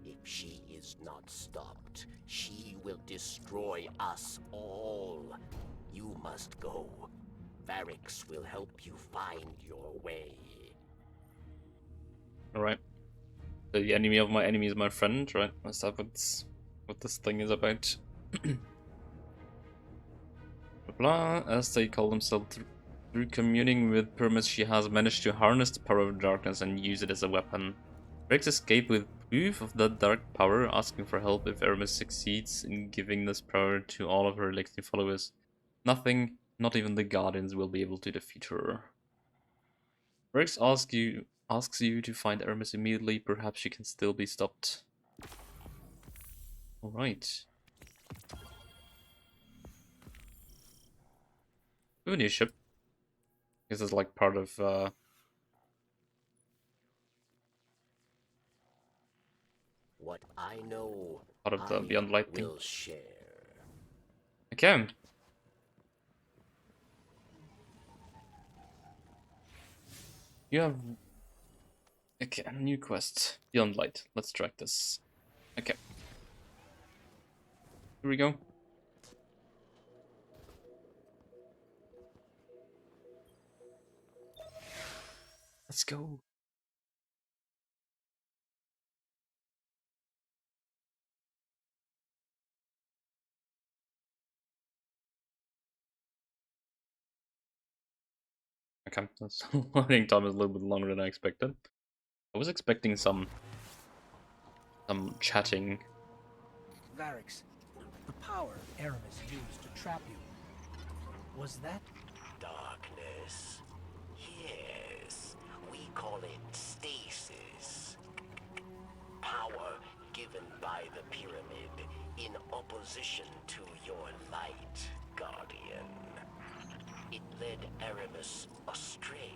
If she is not stopped, she will destroy us all. You must go. Varix will help you find your way. Alright. The enemy of my enemy is my friend, right? Is that what this thing is about? Blah, as they call themselves, through communing with Pyramus, she has managed to harness the power of darkness and use it as a weapon. Varix escaped with proof of that dark power, asking for help if Pyramus succeeds in giving this power to all of her Elixni followers. Nothing, not even the Guardians, will be able to defeat her. Varix asks you to find Pyramus immediately. Perhaps she can still be stopped. Alright. We have a new ship. This is like part of What I know, part of the Beyond Light thing. will share. Okay. You have okay, a new quest. Beyond Light. Let's track this. Okay. Here we go. Let's go. Okay, that's loading time is a little bit longer than I expected. I was expecting some chatting. Varix, the power Aramis used to trap you, was that? Darkness. fortify the pyramid in opposition to your light, Guardian. It led Aramis astray.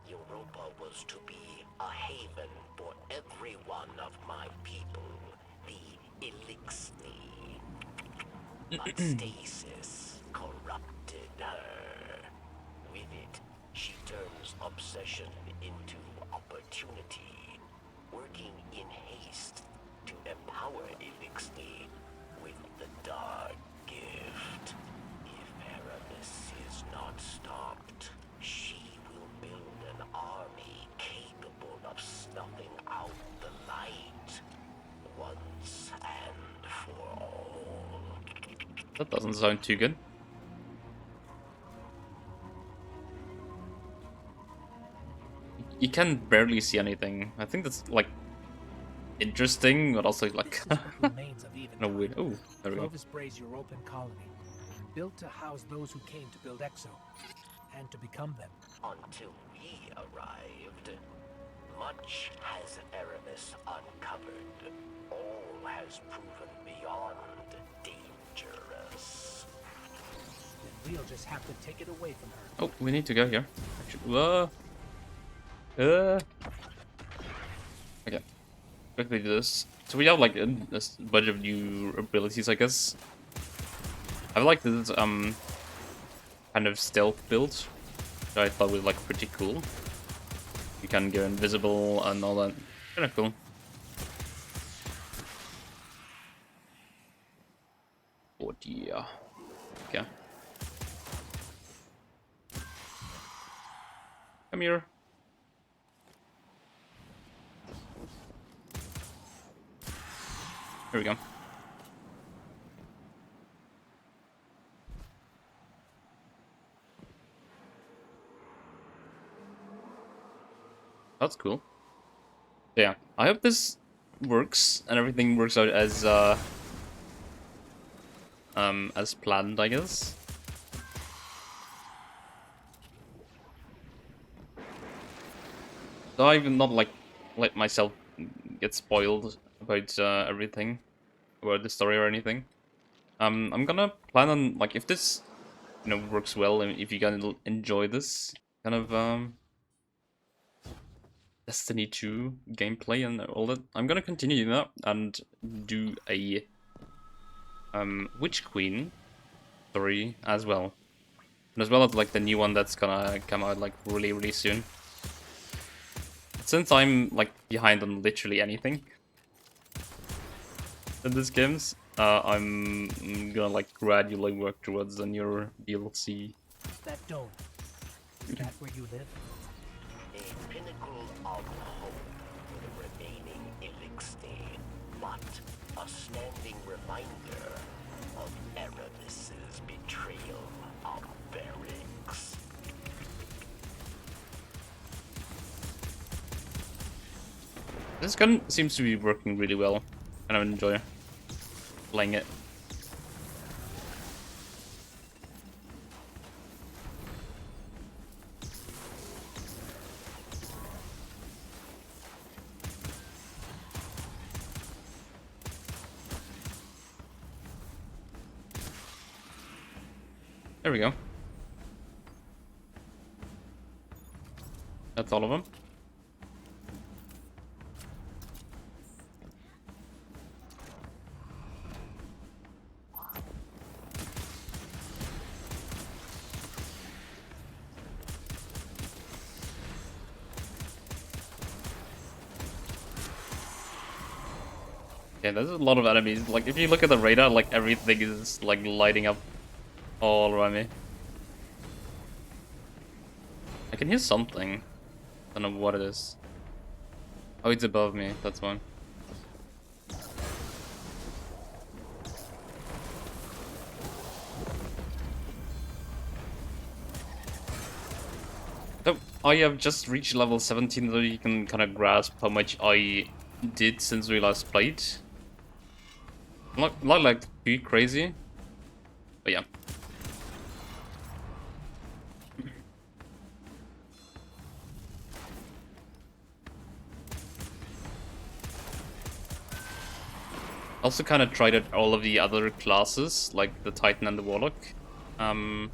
Europa was to be a haven for every one of my people, the Elixni. But stasis corrupted her. With it, she turns obsession into opportunity, working in haste to empower Elixni with the Dark Gift. If Aramis is not stopped, she will build an army capable of snuffing out the light once and for all. That doesn't sound too good. You can barely see anything. I think that's like interesting, but also like no weird. Oh, there we go. Clovis Bray's European colony, built to house those who came to build Exo, and to become them. Until we arrived, much has Aramis uncovered. All has proven beyond dangerous. Then we'll just have to take it away from her. Oh, we need to go here. Actually, okay. Quickly do this. So we have like a bunch of new abilities, I guess. I like this kind of stealth build that I thought was like pretty cool. You can go invisible and all that. Kind of cool. Oh dear. Okay. Come here. Here we go. That's cool. Yeah, I hope this works and everything works out as planned, I guess. So I even not like let myself get spoiled about everything about the story or anything. I'm gonna plan on like if this works well and if you gonna enjoy this kind of Destiny 2 gameplay and all that, I'm gonna continue that and do a Witch Queen story as well. And as well as like the new one that's gonna come out like really soon. Since I'm like behind on literally anything in these games, I'm gonna like gradually work towards the newer DLC. That dome, is that where you live? A pinnacle of hope for the remaining Elixni, but a standing reminder of Aramis's betrayal of Barracks. This gun seems to be working really well, and I enjoy playing it. There we go. That's all of them. Yeah, there's a lot of enemies. Like, if you look at the radar, like, everything is, like, lighting up all around me. I can hear something. I don't know what it is. Oh, it's above me. That's one. So, I have just reached level 17, so you can kind of grasp how much I did since we last played. Not like too crazy, but yeah. Also kind of tried out all of the other classes, like the Titan and the Warlock. But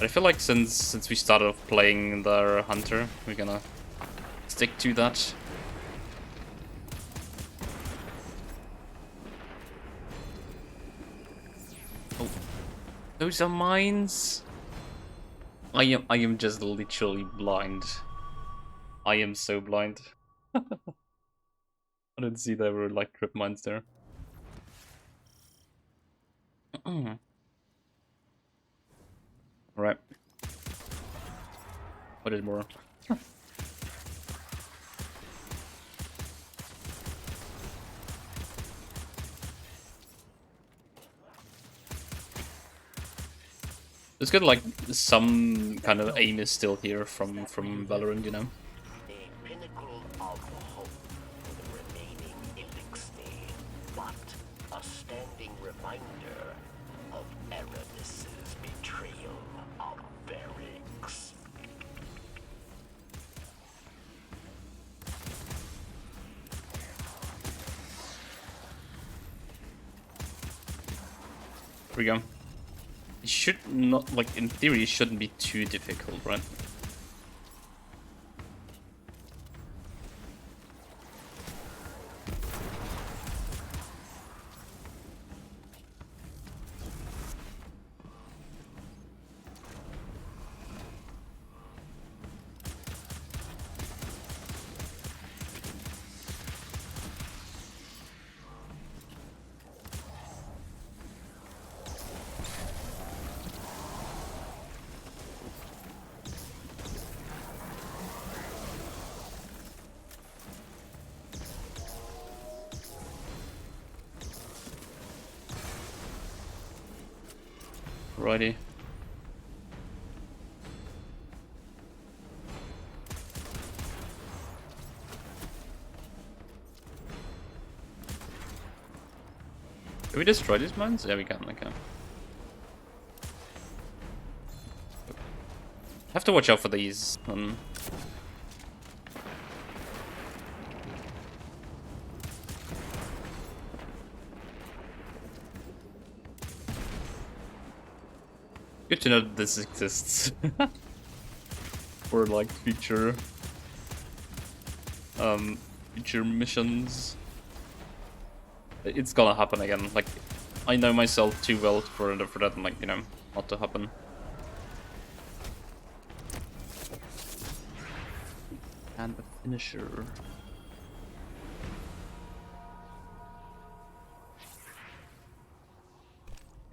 I feel like since we started off playing the Hunter, we're gonna stick to that. Oh, those are mines. I am just literally blind. I am so blind. I didn't see there were like trip mines there. Right. What is more? It's good, like, some kind of aim is still here from Valorant, you know? A pinnacle of hope for the remaining elixir, but a standing reminder of Aramis' betrayal of Barracks. Here we go. It should not, like, in theory, it shouldn't be too difficult, right? Righty. Can we destroy these mines? Yeah, we can, okay. Have to watch out for these. Good to know that this exists. For like future future missions. It's gonna happen again. Like, I know myself too well for that, like, you know, not to happen. And the finisher.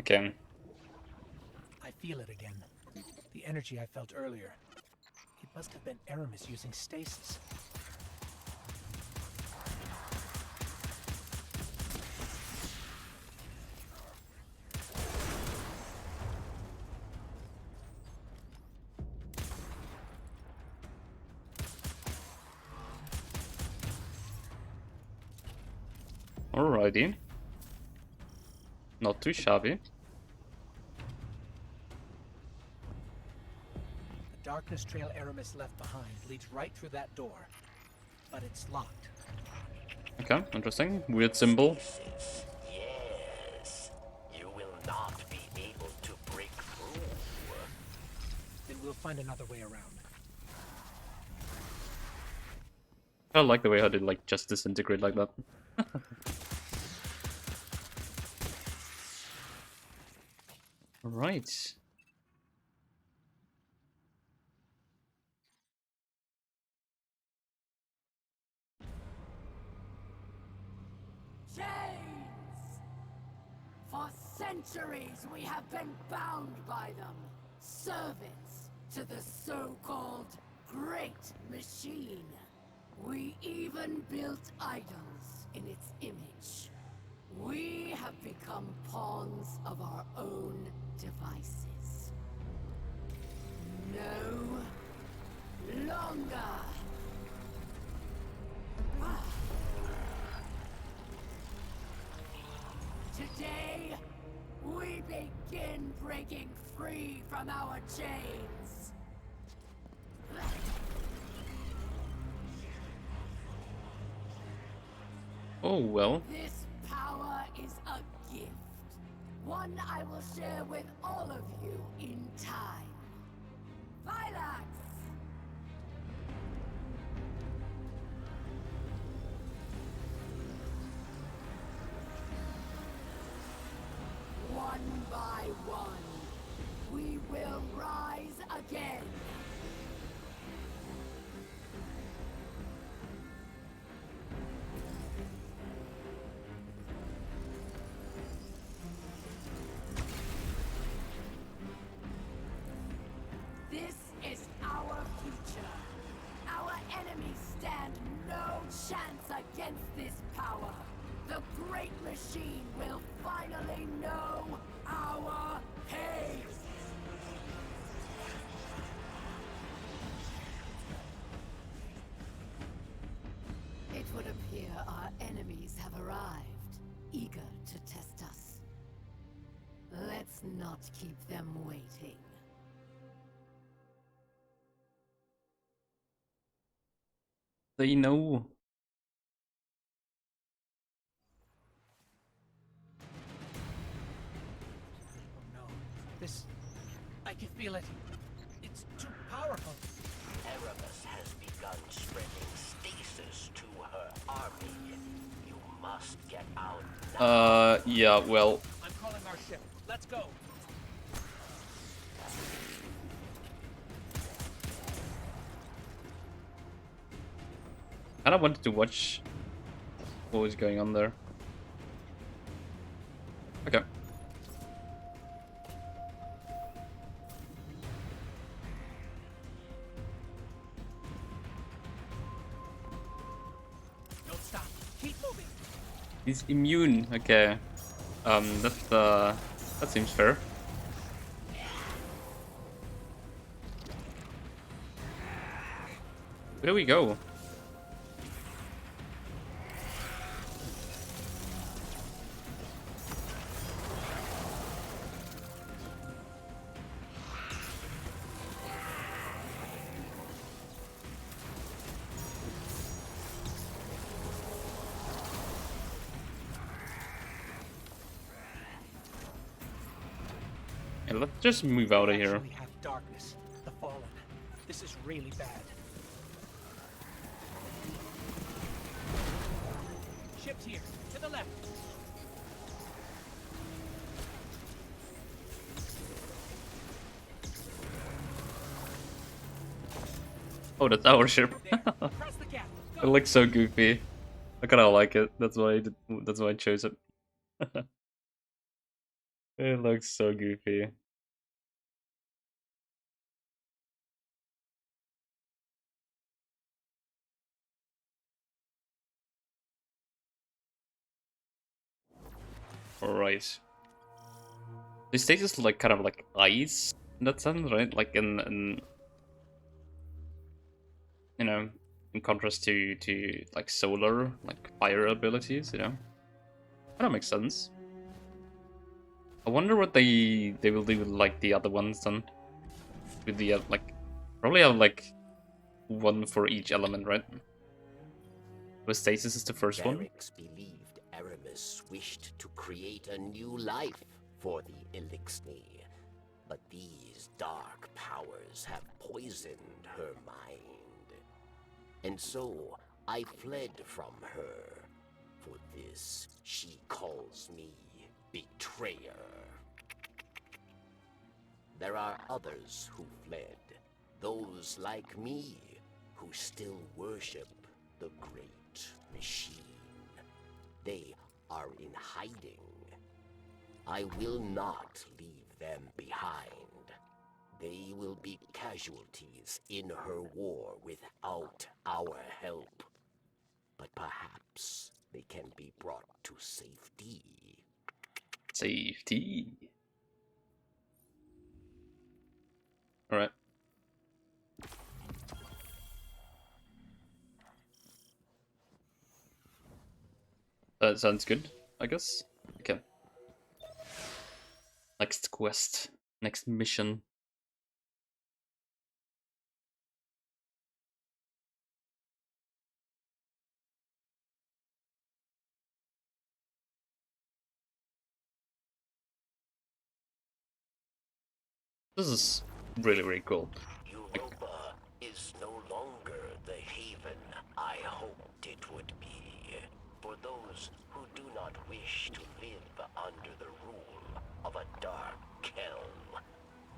Okay. I feel it again. The energy I felt earlier. It must have been Aramis using stasis. Alrighty. Not too shabby. The darkness trail Aramis left behind leads right through that door, but it's locked. Okay, interesting. Weird symbol. Yes, you will not be able to break through. Then we'll find another way around. I like the way how they like just disintegrate like that. Right. Chains! For centuries we have been bound by them. Servants to the so-called Great Machine. We even built idols in its image. We have become pawns of our own devices. No longer. Today, we begin breaking free from our chains. Oh well. This One I will share with all of you in time. Vilax! One by one, we will rise again. This is our future. Our enemies stand no chance against this power. The great machine will finally know our pain. It would appear our enemies have arrived, eager to test us. Let's not keep them waiting. They know. Oh no. This... I can feel it. It's too powerful. Erebus has begun spreading stasis to her army. You must get out now. Yeah, well, I'm calling our ship. Let's go. I kind of wanted to watch what was going on there. Okay. Don't stop. Keep moving. He's immune. Okay. That seems fair. Where do we go? Yeah, let's just move out of here. We have darkness. The fallen. This is really bad. Ships here. To the left. Oh, that's our ship. Press the gap. It looks so goofy. I kind of like it. That's why I did. That's why I chose it. It looks so goofy. Alright. The stage is like kind of like ice in that sense, right? Like in you know, in contrast to like solar, like fire abilities, you know? That makes sense. I wonder what they will do with like the other ones then. With the like probably have like one for each element, right? But stasis is the first one. Barracks believed Aramis wished to create a new life for the Elixni, but these dark powers have poisoned her mind. And so I fled from her. For this, she calls me betrayer. There are others who fled, those like me who still worship the great machine. They are in hiding. I will not leave them behind. They will be casualties in her war without our help. But perhaps they can be brought to safety. Safety. Alright. That sounds good, I guess. Okay. Next quest. Next mission. This is really, really cool. Europa is no longer the haven I hoped it would be. For those who do not wish to live under the rule of a dark kelm,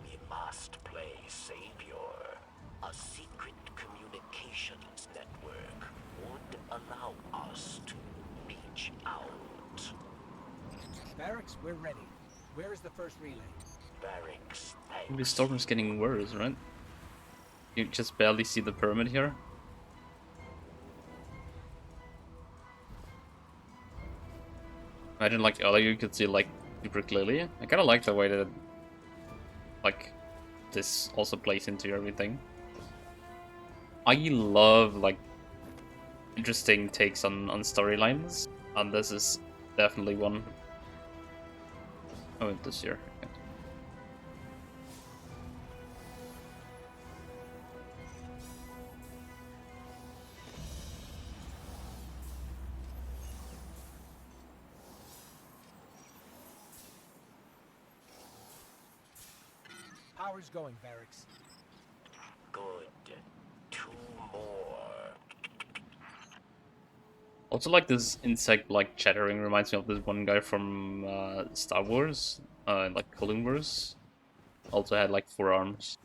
we must play savior. A secret communications network would allow us to reach out. Barracks, we're ready. Where is the first relay? Barracks, The storm is getting worse, right? You just barely see the pyramid here. Imagine like earlier you could see like super clearly. I kind of like the way that like this also plays into everything. I love like interesting takes on storylines, and this is definitely one. Oh, this year. Okay. Power's going, Barracks. good. 2 more. Also, like this insect like chattering reminds me of this one guy from Star Wars, like Clone Wars. Also had like 4 arms.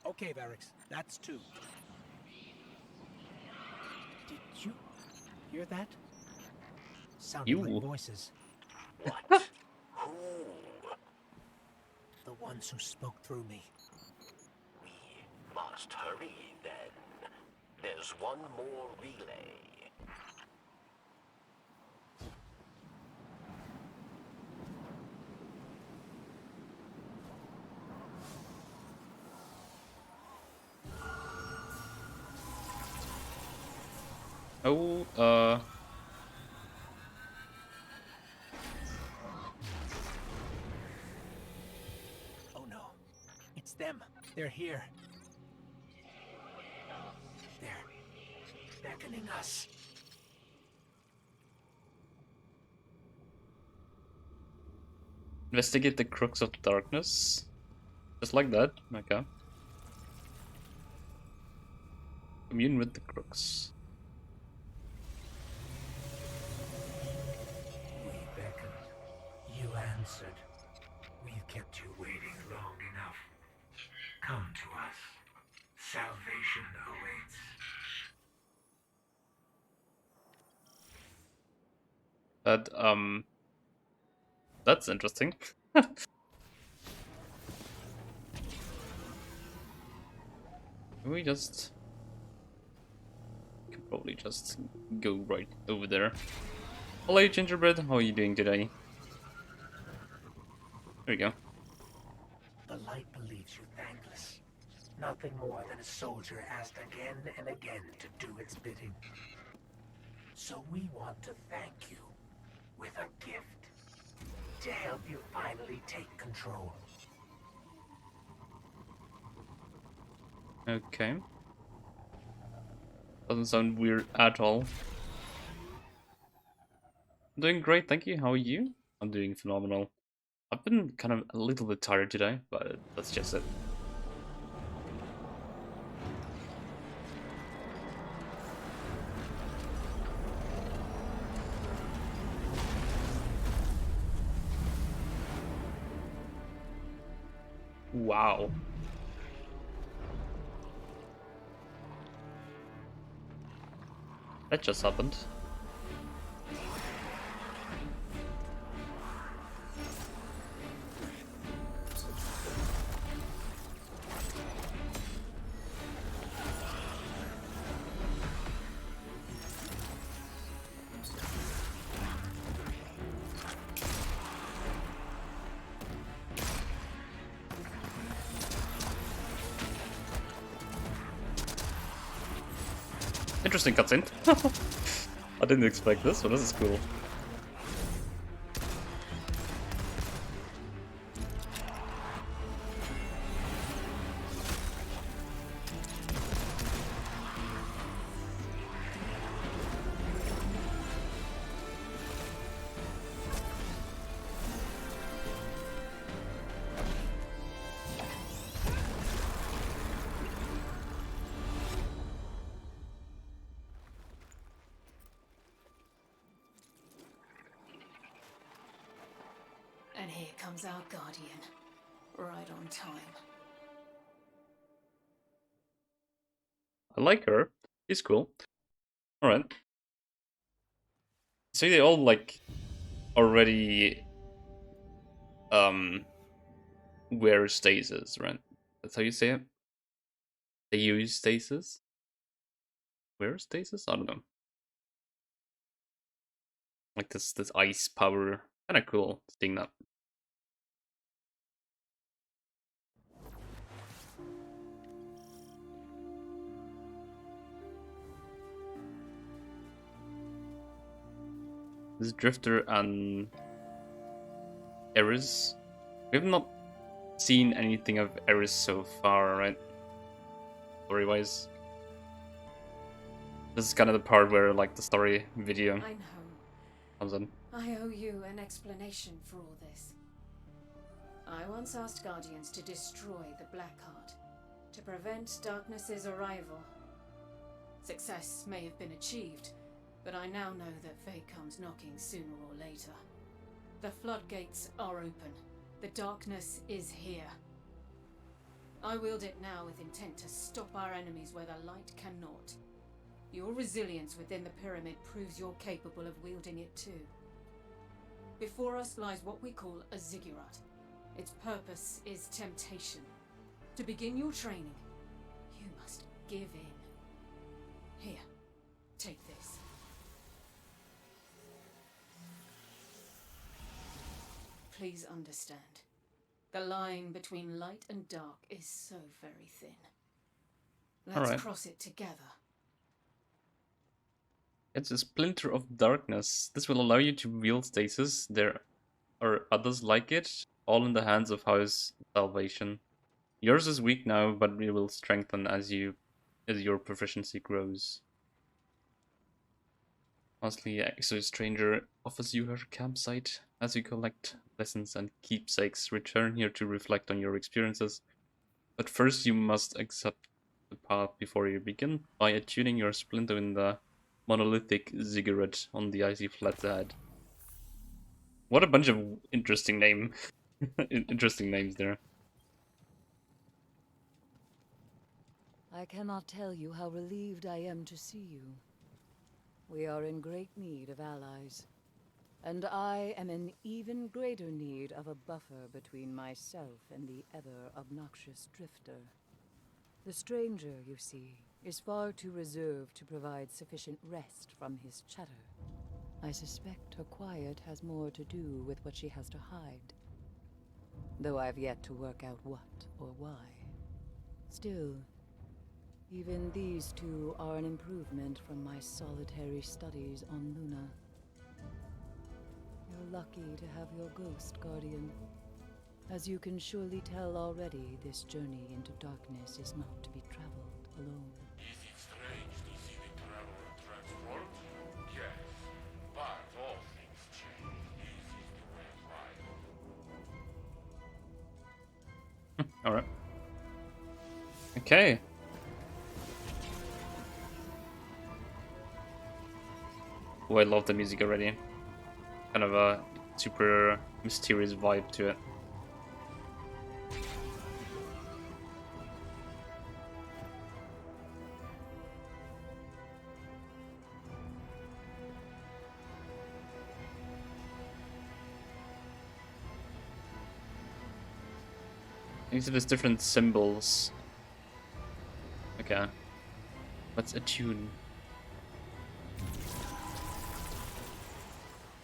Okay, Barracks, that's 2. Did you hear that? Sounded like voices. What? Who? The ones who spoke through me. We must hurry then. There's one more relay. Oh, Oh no, it's them. They're here. They're beckoning us. investigate the crux of the darkness. Just like that. Okay. Commune with the crux. We beckoned. You answered. We've kept you waiting long enough. Come to us. Salvation awaits. That's interesting. We just could probably just go right over there. Hello, Gingerbread. How are you doing today? There we go. The light believes you thankless. Nothing more than a soldier asked again and again to do its bidding. So we want to thank you with a gift to help you finally take control. Okay. Doesn't sound weird at all. I'm doing great, thank you. How are you? I'm doing phenomenal. I've been kind of a little bit tired today, but that's just it. Wow. That just happened. Interesting cutscene. I didn't expect this, but this is cool. comes our guardian. Right on time. I like her. She's cool. Alright. So they all, like, already wear stasis, right? That's how you say it? They use stasis? Wear stasis? I don't know. Like this ice power. Kinda cool seeing that. This Drifter and Eris. We have not seen anything of Eris so far, right? Story-wise. This is kind of the part where, like, the story video I know. comes in. I owe you an explanation for all this. I once asked Guardians to destroy the Blackheart, to prevent Darkness's arrival. Success may have been achieved, but I now know that fate comes knocking sooner or later. The floodgates are open. The darkness is here. I wield it now with intent to stop our enemies where the light cannot. Your resilience within the pyramid proves you're capable of wielding it too. Before us lies what we call a ziggurat. Its purpose is temptation. To begin your training, you must give in. Here, take this. Please understand. The line between light and dark is so very thin. Let's cross it together. It's a splinter of darkness. This will allow you to wield stasis. There are others like it, all in the hands of House Salvation. Yours is weak now, but it will strengthen as your proficiency grows. Lastly, Exo Stranger offers you her campsite. As you collect lessons and keepsakes, return here to reflect on your experiences. But first you must accept the path before you begin by attuning your splinter in the monolithic ziggurat on the icy flats ahead. What a bunch of interesting interesting names there. I cannot tell you how relieved I am to see you. We are in great need of allies. And I am in even greater need of a buffer between myself and the ever-obnoxious Drifter. The stranger, you see, is far too reserved to provide sufficient rest from his chatter. I suspect her quiet has more to do with what she has to hide. Though I've yet to work out what or why. Still, even these two are an improvement from my solitary studies on Luna. You're lucky to have your ghost, Guardian. As you can surely tell already, this journey into darkness is not to be traveled alone. Is it strange to see the traveler transformed? Yes, but all things change. This is the way of life. Alright. Okay. Oh, I love the music already. Kind of a super mysterious vibe to it. These are just different symbols. Okay. Let's attune.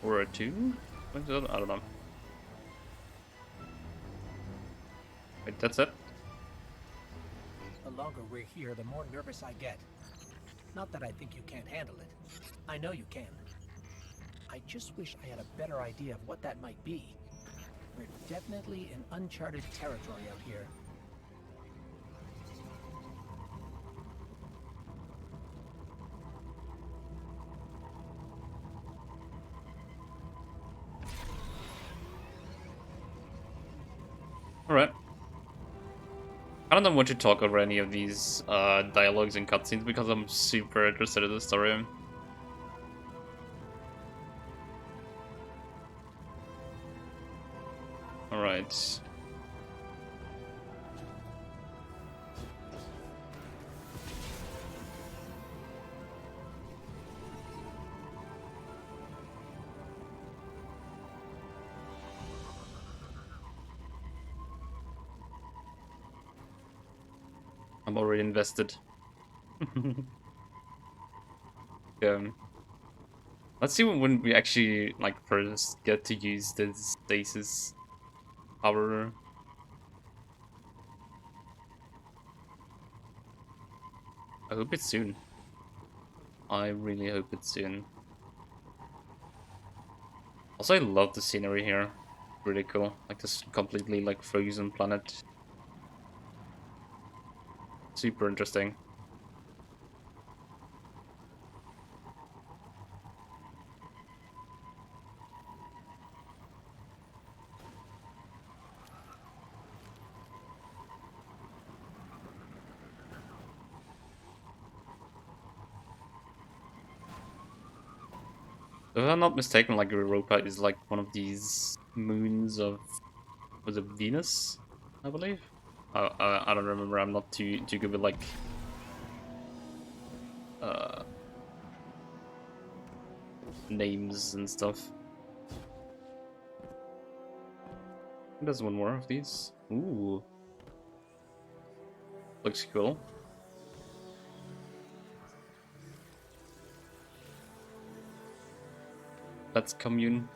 Or a two? I don't know. Wait, that's it? The longer we're here, the more nervous I get. Not that I think you can't handle it. I know you can. I just wish I had a better idea of what that might be. We're definitely in uncharted territory out here. Alright. I don't know what to talk over any of these dialogues and cutscenes because I'm super interested in the story. Alright. right. I'm already invested. Let's see when we actually like first get to use this stasis power. I hope it's soon. I really hope it's soon. Also, I love the scenery here. Really cool. Like this completely like frozen planet. Super interesting. If I'm not mistaken, like Europa is like one of these moons of, was it Venus? I believe. I don't remember. I'm not too good with like uh names and stuff. There's one more of these. Ooh, looks cool. That's commune.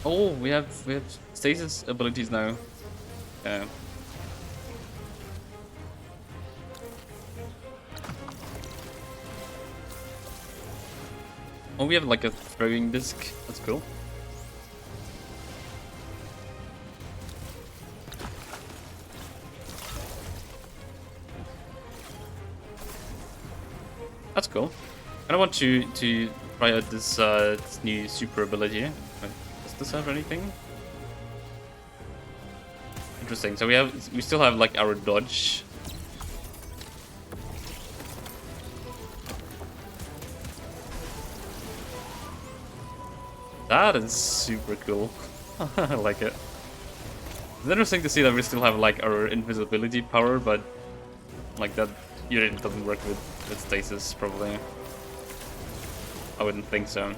Oh, we have stasis abilities now. Yeah. Oh, we have like a throwing disc. That's cool. That's cool. I want to try out this new super ability. Wait, does this have anything? Interesting. So we still have like our dodge. That is super cool. I like it. It's interesting to see that we still have like our invisibility power, but like that unit doesn't work with stasis probably. I wouldn't think so.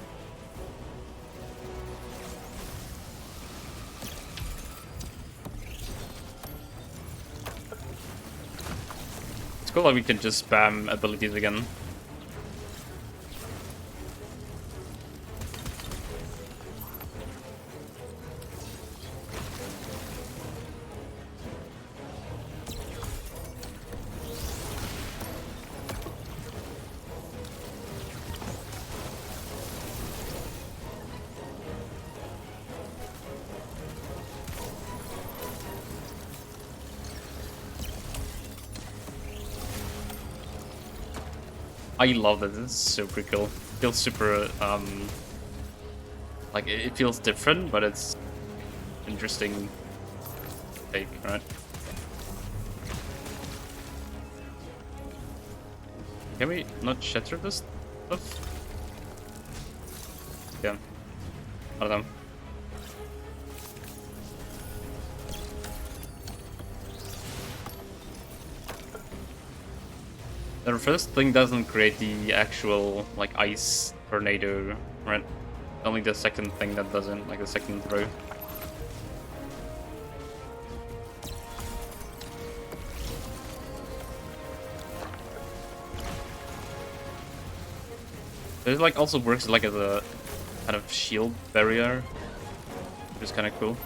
It's cool that we can just spam abilities again. I love that. It's super cool. Feels super like it feels different, but it's interesting take, right? Can we not shatter this stuff? Yeah. I don't know. The first thing doesn't create the actual like ice tornado, right? Only the second thing that doesn't, like the second throw. It like also works like as a kind of shield barrier, which is kind of cool.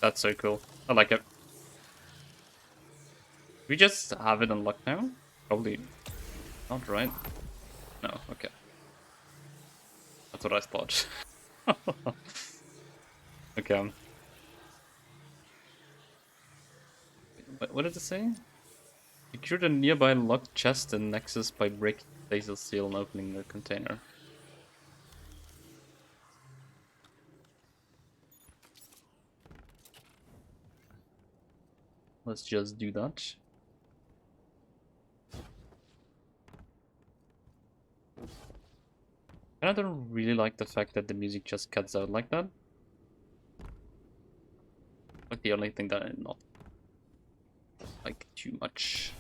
That's so cool. I like it. We just have it unlocked now? Probably not, right? No, okay. That's what I thought. Okay. What did it say? Secure the nearby locked chest and nexus by breaking the stasis seal and opening the container. let's just do that. I don't really like the fact that the music just cuts out like that. Like the only thing that I not like too much.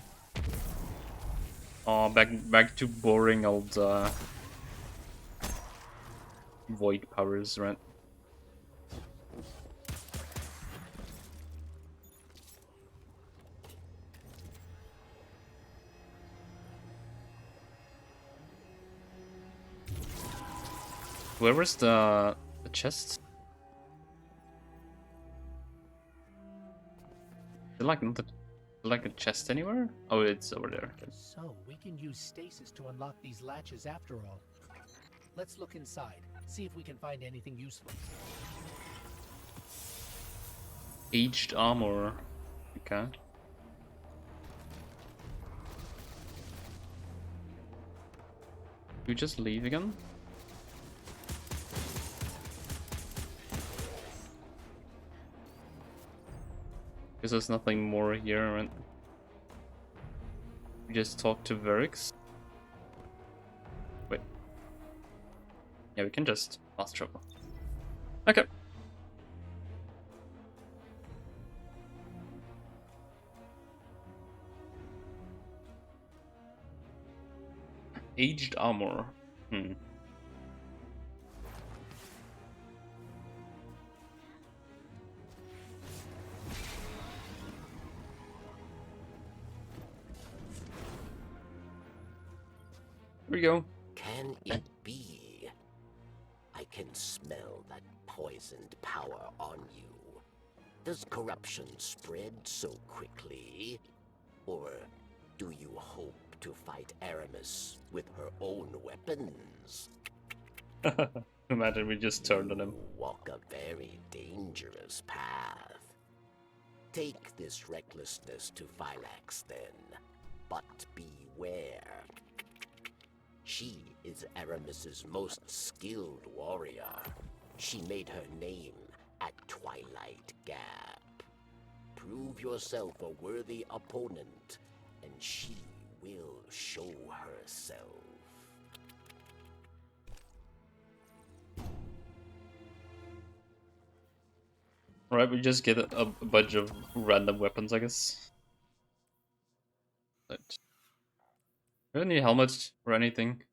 Oh, back to boring old void powers, right? Where was the chest? Is there like a chest anywhere? Oh, it's over there. So, we can use stasis to unlock these latches after all. Let's look inside, see if we can find anything useful. Aged armor. Okay. You just leave again? Guess there's nothing more here, right? We just talk to Verix. Wait. Yeah, we can just fast travel. Okay. Aged armor. Hmm. Here we go. Can it be? I can smell that poisoned power on you. Does corruption spread so quickly? Or do you hope to fight Aramis with her own weapons? Imagine we just turned on him. Walk a very dangerous path. Take this recklessness to Phylax then, but beware. She is Aramis's most skilled warrior. She made her name at Twilight Gap. Prove yourself a worthy opponent, and she will show herself. Alright, we just get a bunch of random weapons, I guess. But do you have any helmets or anything?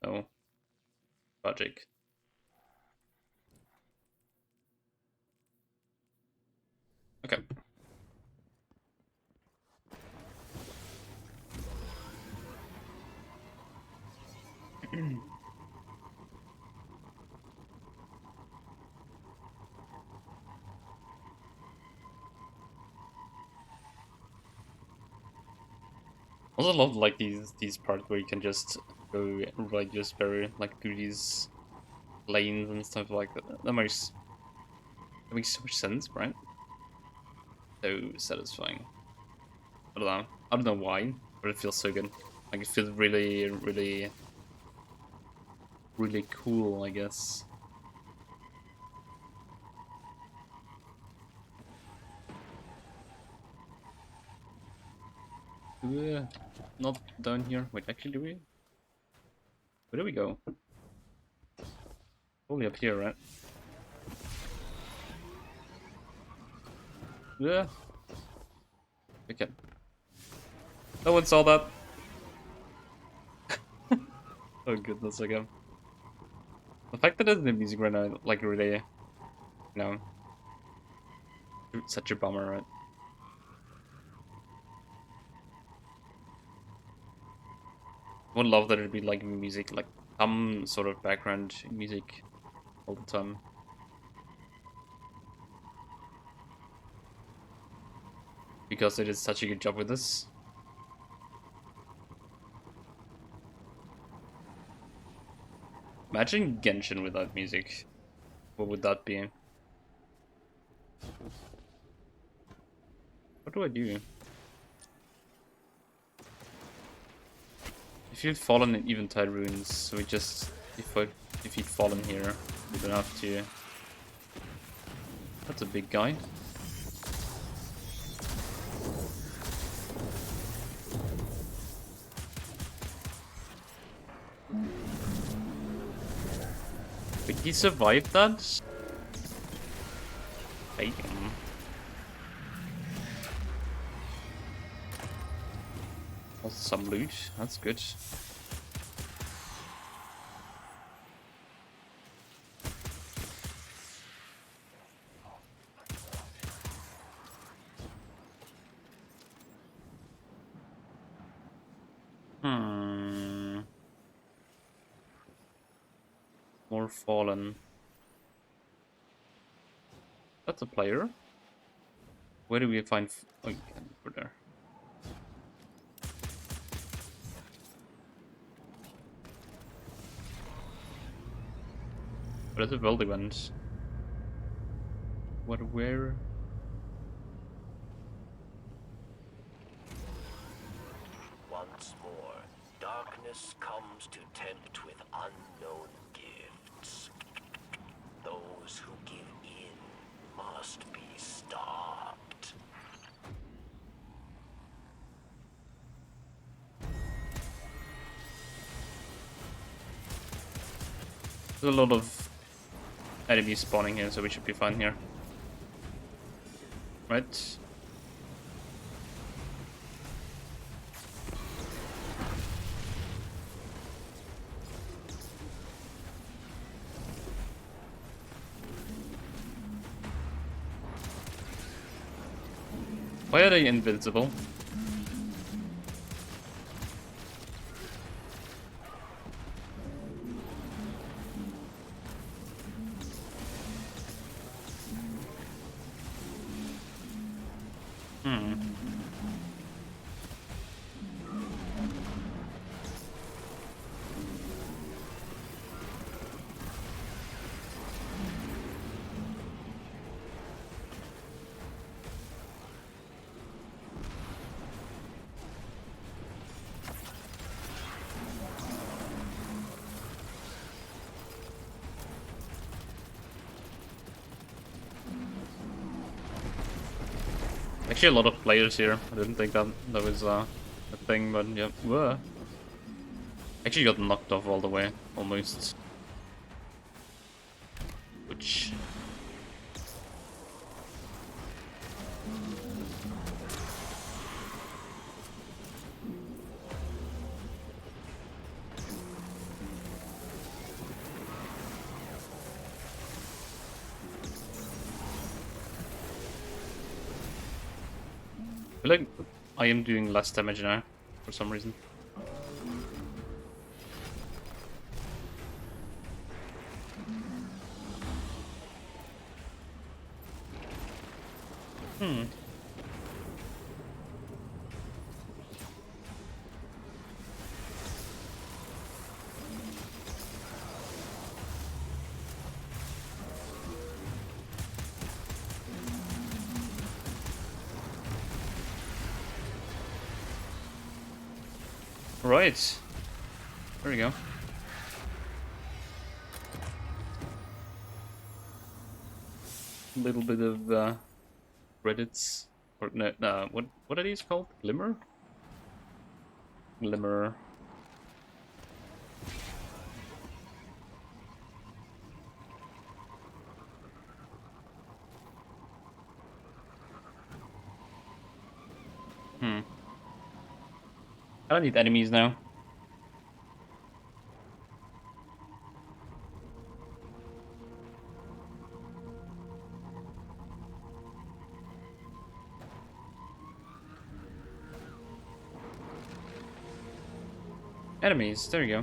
No. Tragic. Okay. Also love like these parts where you can just go like just very like through these lanes and stuff like that. That makes so much sense, right? So satisfying. I don't know. I don't know why, but it feels so good. Like it feels really, really, really cool, I guess. Not down here. Wait, actually, do we? Where do we go? Probably up here, right? Yeah. Okay. No one saw that. Oh goodness, okay. The fact that it's in the music right now, like really, you know, such a bummer, right? I would love that it'd be like music, like some sort of background music all the time. Because they did such a good job with this. Imagine Genshin without music. What would that be? What do I do? If you'd fallen in Eventide Ruins, we just if you'd fallen here, you don't have to. That's a big guy. He survived that? Bacon. Also some loot, that's good. More fallen. That's a player. Where do we find? Oh, you can go there. But that's a world event. What? Where? Once more, darkness comes to tempt with unknown gifts. Those who give in must be stopped. There's a lot of enemies spawning here, so we should be fine here. Right? Why are they invincible? Actually, a lot of players here. I didn't think that was a thing, but yeah. Whoa. Actually got knocked off all the way, almost. Which... I feel like I am doing less damage now, for some reason. Right. There we go. A little bit of credits. Or no, what are these called? Glimmer? Glimmer. I don't need enemies now. Enemies, there you go.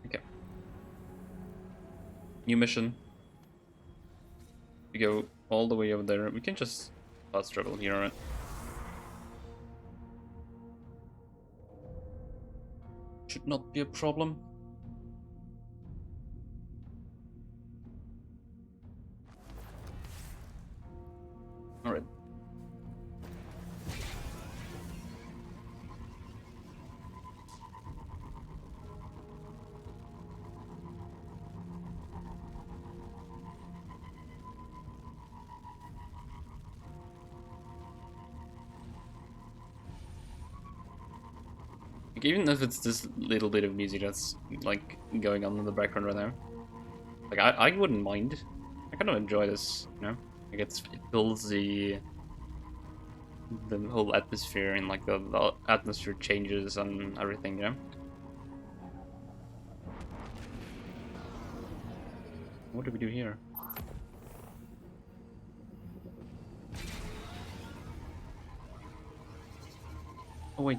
Okay. New mission. We go all the way over there. We can just fast travel here, right? Should not be a problem. Alright. Like, even if it's this little bit of music that's, like, going on in the background right now. Like, I wouldn't mind. I kind of enjoy this, you know? Like, it fills the whole atmosphere, and, like, the atmosphere changes and everything, you know? What do we do here? Oh, wait.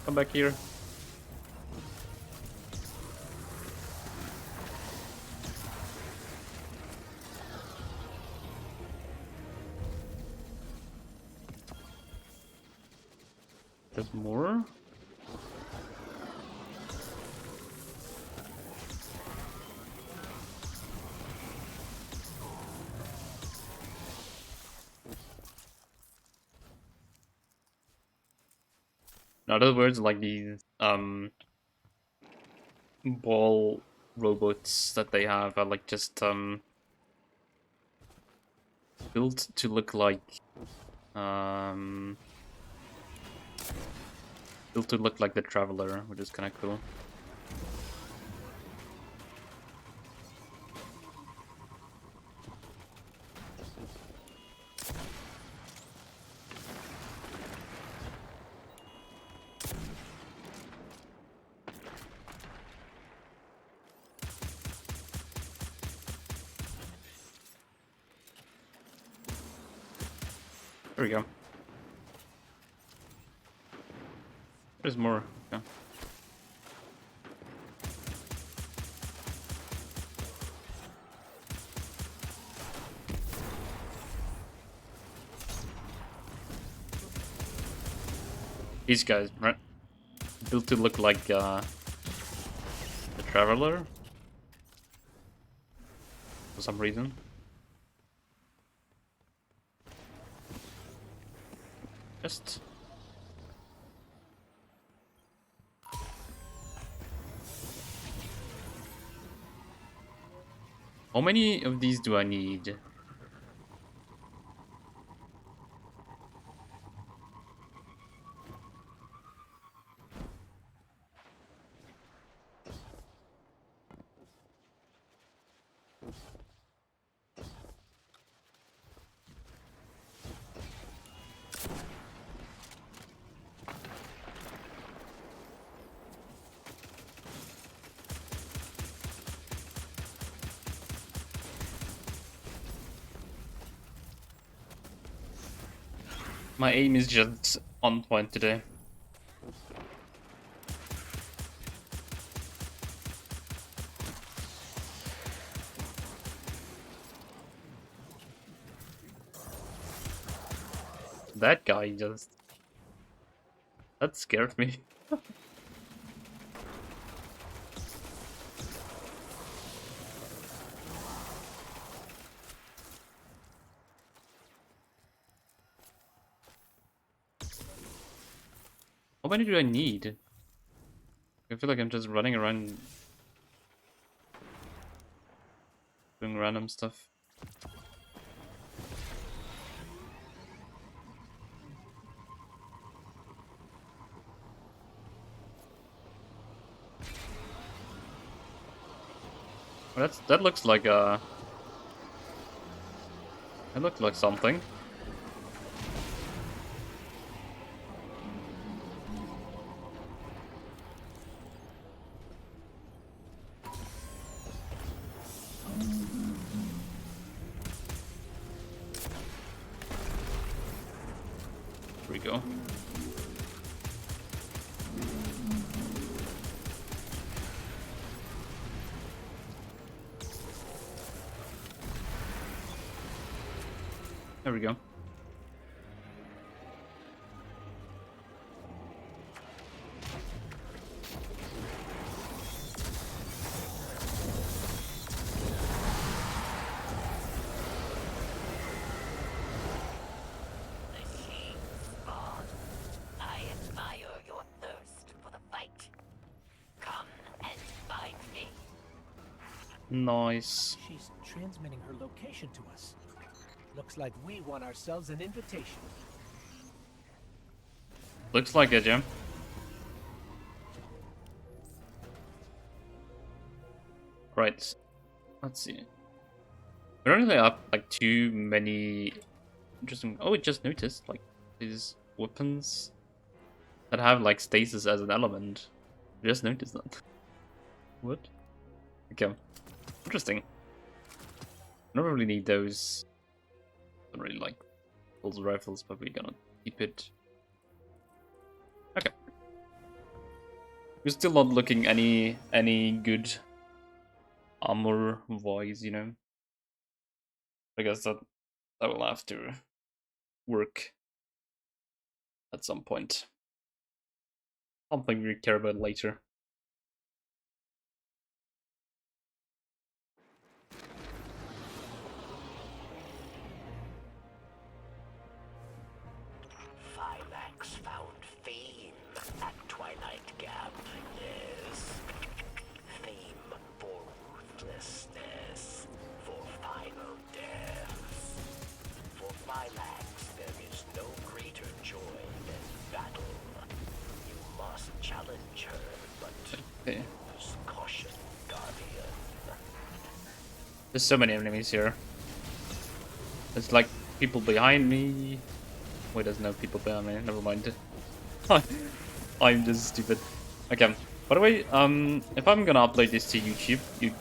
Come back here. There's more? In other words, like these ball robots that they have are like just built to look like the Traveler, which is kind of cool. There we go. There's more. Okay. These guys, right? Built to look like the Traveler for some reason. Just how many of these do I need? My aim is just on point today. That guy just... That scared me. How many do I need? I feel like I'm just running around doing random stuff. Well, that looks like that looked like something. Here we go. There we go. I admire your thirst for the fight. Come and find me. Nice. She's transmitting her location to us. Looks like we won ourselves an invitation. Looks like it, yeah. Right. Let's see. We don't really have like too many interesting. Oh, I just noticed like these weapons that have like stasis as an element. I just noticed that. What? Okay. Interesting. I don't really need those. I don't really like those rifles, but we're gonna keep it. Okay. We're still not looking any good armor wise, you know. I guess that will have to work at some point. Something we care about later. Phylax found fame at Twilight Gap, yes. Fame for ruthlessness, for final death. For Phylax, there is no greater joy than battle. You must challenge her, but Okay. use caution, Guardian. There's so many enemies here. There's like people behind me. Wait, there's no people behind me. Never mind. I'm just stupid. Okay. By the way, if I'm gonna upload this to YouTube, you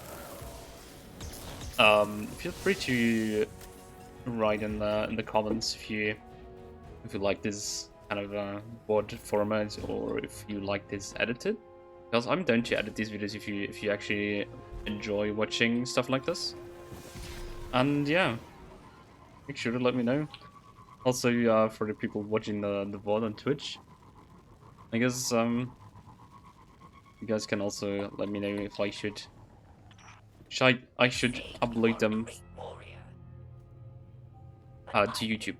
feel free to write in the comments if you like this kind of board format or if you like this edited. Because I'm down to edit these videos if you actually enjoy watching stuff like this. And yeah, make sure to let me know. Also, for the people watching the VOD on Twitch, I guess you guys can also let me know if I should upload them to YouTube.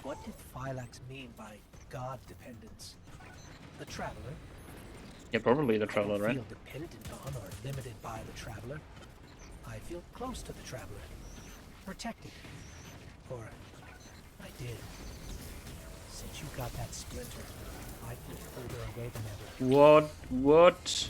What did Phylax mean by god dependence? The Traveler? Yeah, probably the I Traveler, don't right? feel dependent on or limited by the Traveler. I feel close to the Traveler. Protected. Or I did. Since you got that splinter, I feel further away than ever. What?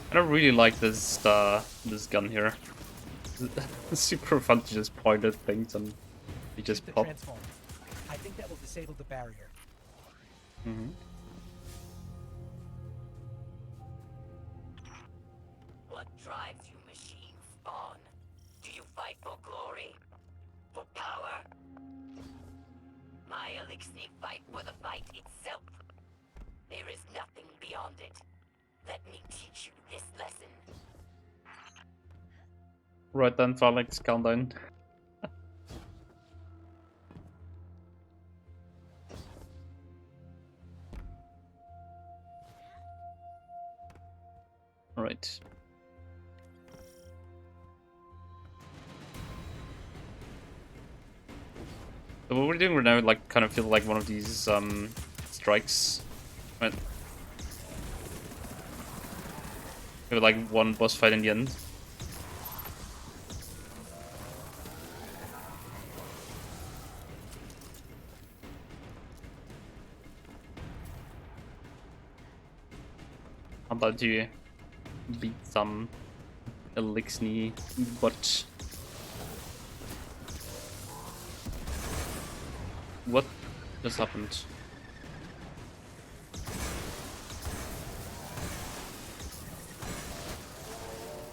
I don't really like this this gun here. It's super fun to just point at things and they just Shoot the pop. transform. I think that will disable the barrier. Mm-hmm. What drives you, machine spawn? Do you fight for glory? For power? My elixir fight for the fight itself. There is nothing beyond it. Let me teach you this lesson. Right then, Phalanx, calm down. Alright. So what we're doing right now, like, kind of feel like one of these strikes, right? With like one boss fight in the end. How about you beat some elixir butt? What just happened?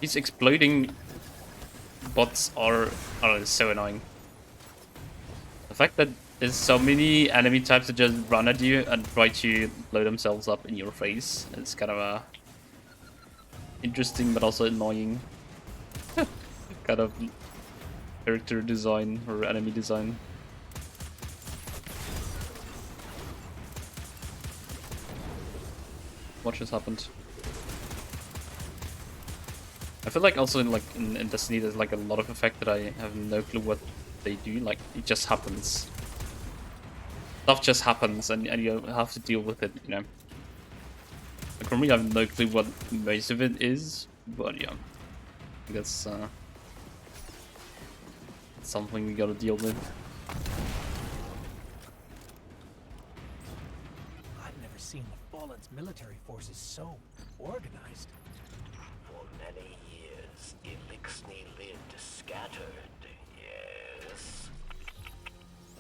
These exploding bots are so annoying. The fact that there's so many enemy types that just run at you and try to blow themselves up in your face is kind of interesting but also annoying kind of character design or enemy design. What just happened? I feel like also in Destiny there's like a lot of effect that I have no clue what they do. Like it just happens. Stuff just happens and you have to deal with it, you know. Like for me I have no clue what most of it is, but yeah. I guess it's something we gotta deal with. I've never seen the Fallen's military forces so organized. For many years, Elixni lived scattered, yes.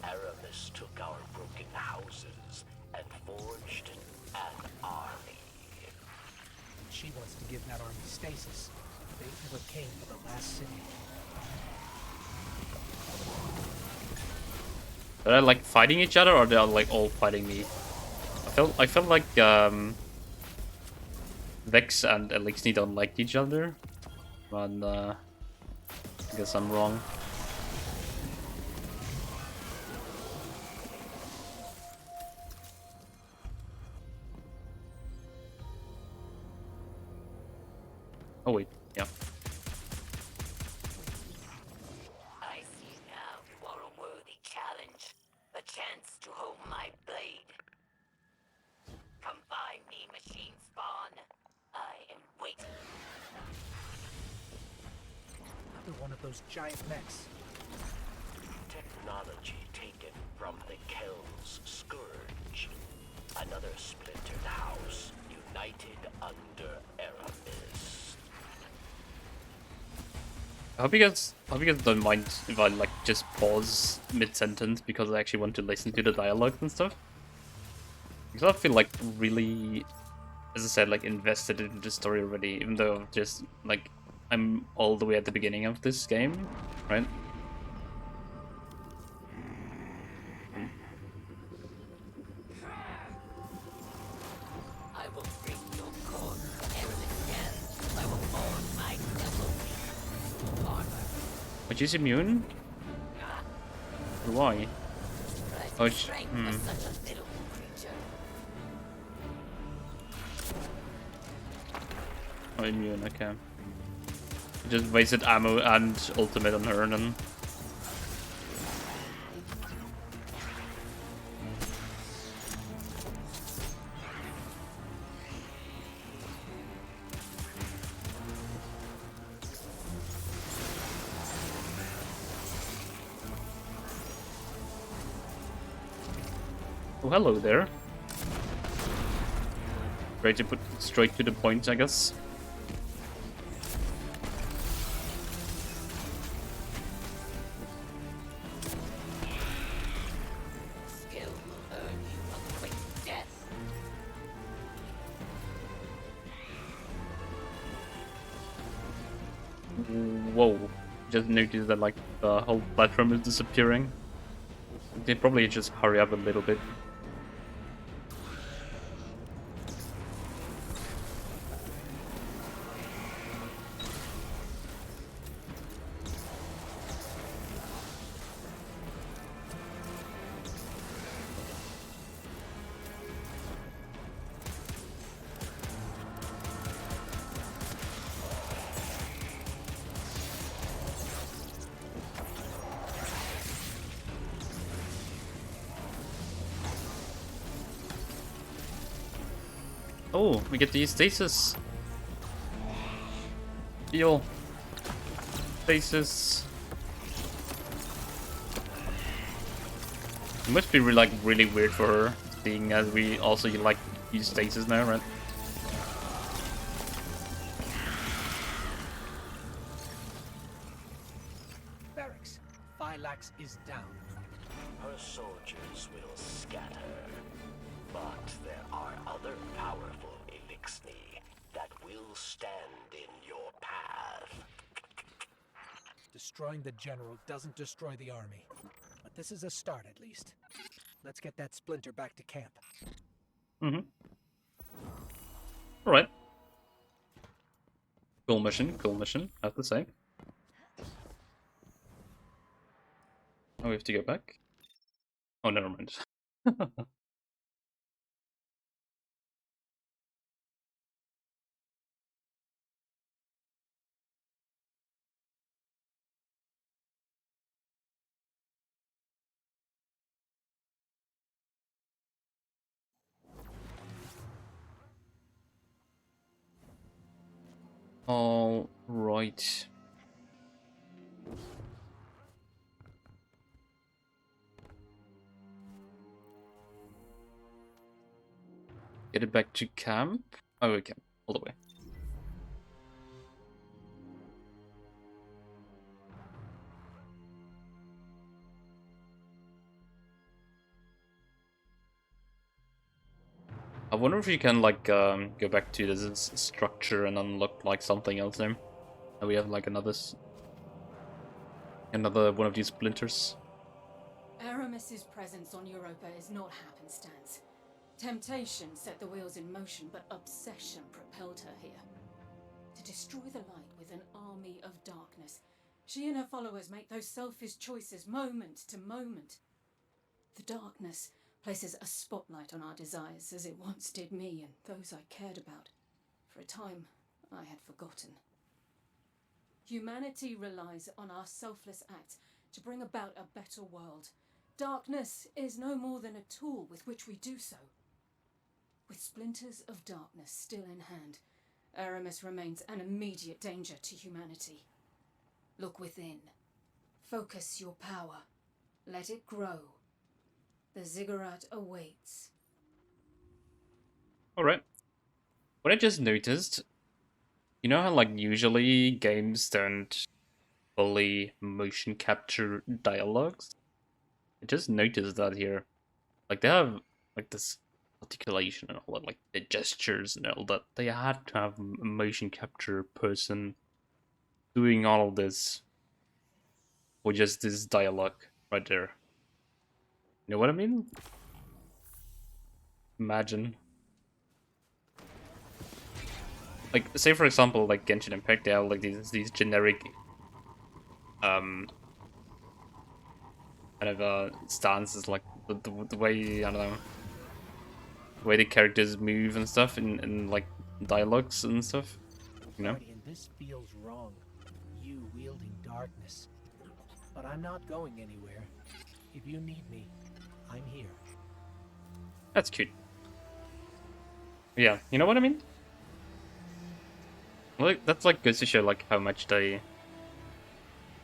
Aramis took our broken houses and forged an army. She wants to give that army stasis. They never came for the last city. Are they like fighting each other or they are like all fighting me? I felt like Vex and Elixni don't like each other. But I guess I'm wrong. Oh wait, yeah. I see now you are a worthy challenge. A chance to hold my blade. Come find me, machine spawn. I am waiting. Another one of those giant mechs. Technology taken from the Kel's scourge. Another splintered house, united under Aramis. I hope you guys don't mind if I like just pause mid-sentence because I actually want to listen to the dialogue and stuff. Because I feel like really, as I said, like invested in the story already, even though just like I'm all the way at the beginning of this game, right? I will bring your core to Aramis again. I will forge my devil armor. But she's immune? Why? Oh, Strength for such a little creature. Oh, immune, okay. Just wasted ammo and ultimate on her then. Oh, hello there. Ready to put straight to the point, I guess. Skill will earn you a quick death. Whoa. Just noticed that like the whole platform is disappearing. They probably just hurry up a little bit. Oh, we get to use stasis. Heal. Stasis. It must be like really weird for her, seeing as we also like use stasis now, right? Barracks. Phylax is down. Her soldiers will scatter, but there are other powerful Elixni that will stand in your path. Destroying the general doesn't destroy the army. A This is a start, at least. Let's get that splinter back to camp. Mm-hmm. Alright. Cool mission, I have to say. Oh, we have to go back? Oh, never mind. All right. Get it back to camp. Oh, okay, all the way. I wonder if you can like go back to this structure and unlock like something else there. And we have like another one of these splinters. Aramis's presence on Europa is not happenstance. Temptation set the wheels in motion, but obsession propelled her here. To destroy the light with an army of darkness, she and her followers make those selfish choices moment to moment. The darkness places a spotlight on our desires, as it once did me and those I cared about. For a time, I had forgotten. Humanity relies on our selfless acts to bring about a better world. Darkness is no more than a tool with which we do so. With splinters of darkness still in hand, Aramis remains an immediate danger to humanity. Look within. Focus your power. Let it grow. The ziggurat awaits. Alright. What I just noticed, you know how like usually games don't fully motion capture dialogues? I just noticed that here. Like they have like this articulation and all that, like the gestures and all that. They had to have a motion capture person doing all of this for just this dialogue right there. You know what I mean? Imagine. Like, say for example, like Genshin Impact, they have like these generic kind of stances, like the way, I don't know, the way the characters move and stuff in like dialogues and stuff, you know? Guardian, this feels wrong. You wielding darkness. But I'm not going anywhere. If you need me, I'm here. That's cute. Yeah, you know what I mean? Like, that's like goes to show like how much they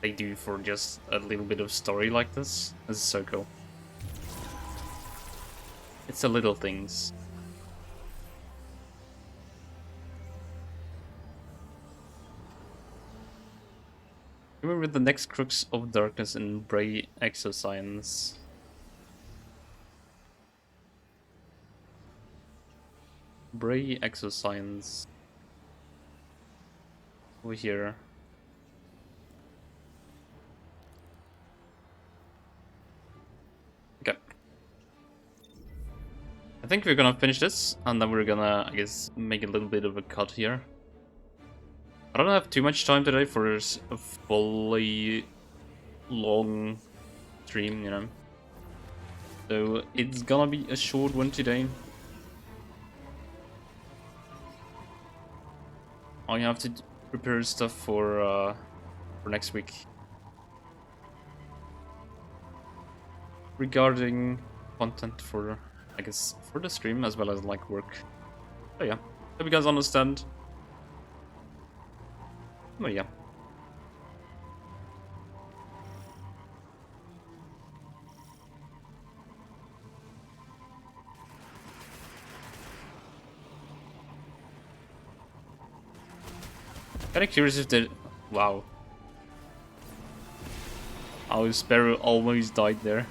do for just a little bit of story like this. This is so cool. It's the little things. Remember the next crux of darkness in Bray Exoscience. Bray Exoscience. Over here. Okay. I think we're gonna finish this, and then we're gonna, I guess, make a little bit of a cut here. I don't have too much time today for a fully long stream, you know. So it's gonna be a short one today. I have to prepare stuff for next week. Regarding content for, I guess, for the stream as well as like work. Oh yeah, hope you guys understand. Oh yeah. Kinda curious if they... Wow. Our Sparrow almost died there.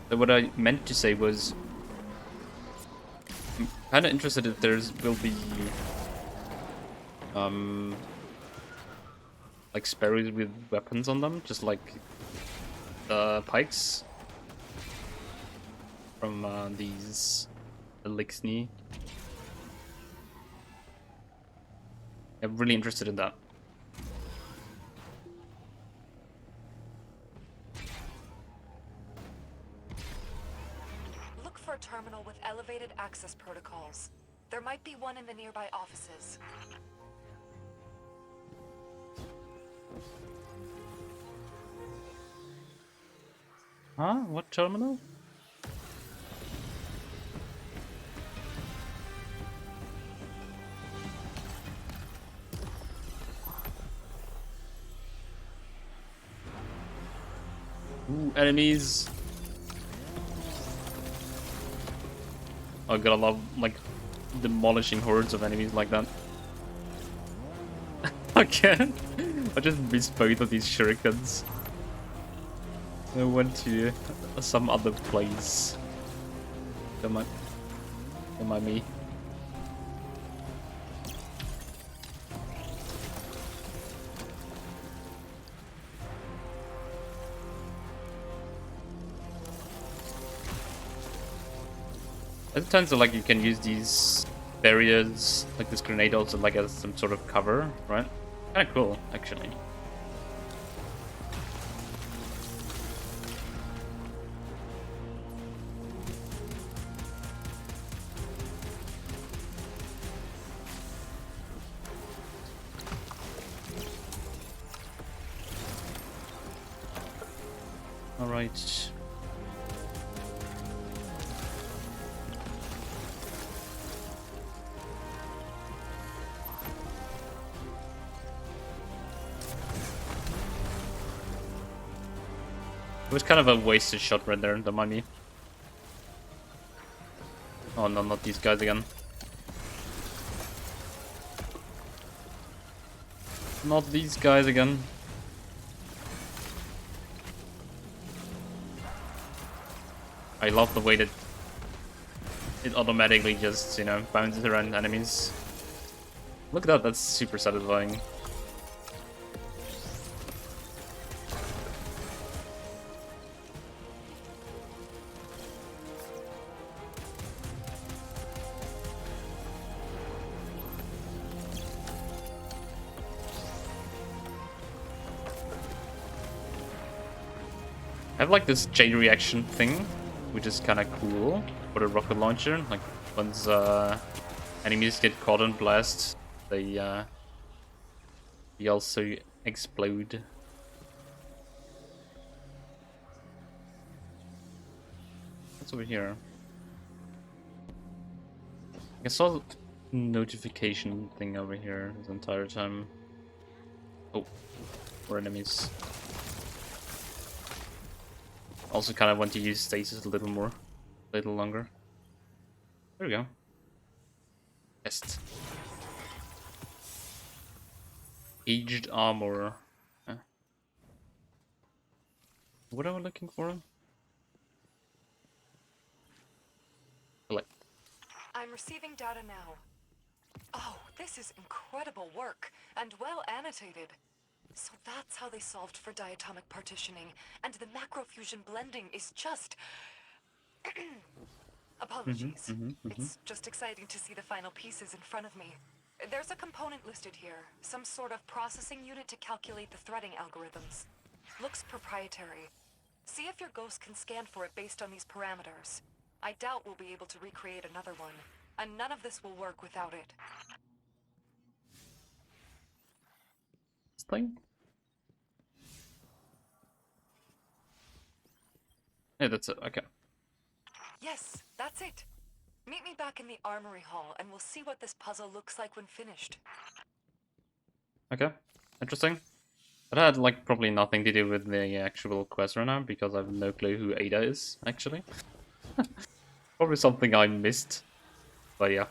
So what I meant to say was... I'm kinda interested if there's will be... like sparrows with weapons on them, just like pikes from these Elixni. I'm really interested in that. Look for a terminal with elevated access protocols. There might be one in the nearby offices. Huh? What terminal? Ooh, enemies. I gotta love like demolishing hordes of enemies like that. Again, I just missed both of these shurikens. I went to some other place. Don't mind me. It turns out like you can use these barriers, like this grenade also like as some sort of cover, right? Kinda cool, actually. Alright. It was kind of a wasted shot right there, don't mind me. Oh no, not these guys again. Not these guys again. I love the way that it automatically just, you know, bounces around enemies. Look at that, that's super satisfying. I have like this chain reaction thing, which is kind of cool for the rocket launcher. Like once enemies get caught in blast, they also explode. What's over here? I saw a notification thing over here the entire time. Oh, more enemies. Also kind of want to use stasis a little more, a little longer. There we go. Best. Aged armor. Huh. What am I looking for? Collect. I'm receiving data now. Oh, this is incredible work, and well annotated. So that's how they solved for diatomic partitioning, and the macrofusion blending is just... Apologies. It's just exciting to see the final pieces in front of me. There's a component listed here, some sort of processing unit to calculate the threading algorithms. Looks proprietary. See if your ghost can scan for it based on these parameters. I doubt we'll be able to recreate another one, and none of this will work without it. This thing? Yeah, that's it. Okay. Yes, that's it. Meet me back in the armory hall, and we'll see what this puzzle looks like when finished. Okay. Interesting. That had like probably nothing to do with the actual quest right now because I have no clue who Ada is actually. Probably something I missed. But yeah.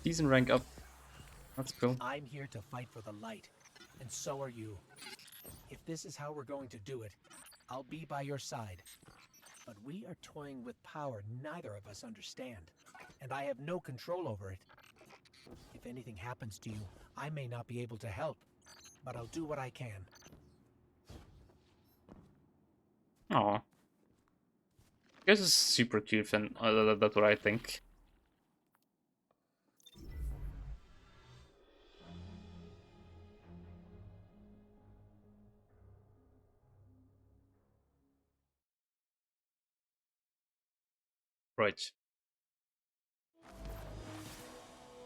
Decent rank up. That's cool. I'm here to fight for the light, and so are you. If this is how we're going to do it, I'll be by your side. But we are toying with power neither of us understand, and I have no control over it. If anything happens to you, I may not be able to help, but I'll do what I can. Aw. This is super cute, and that's what I think. Right.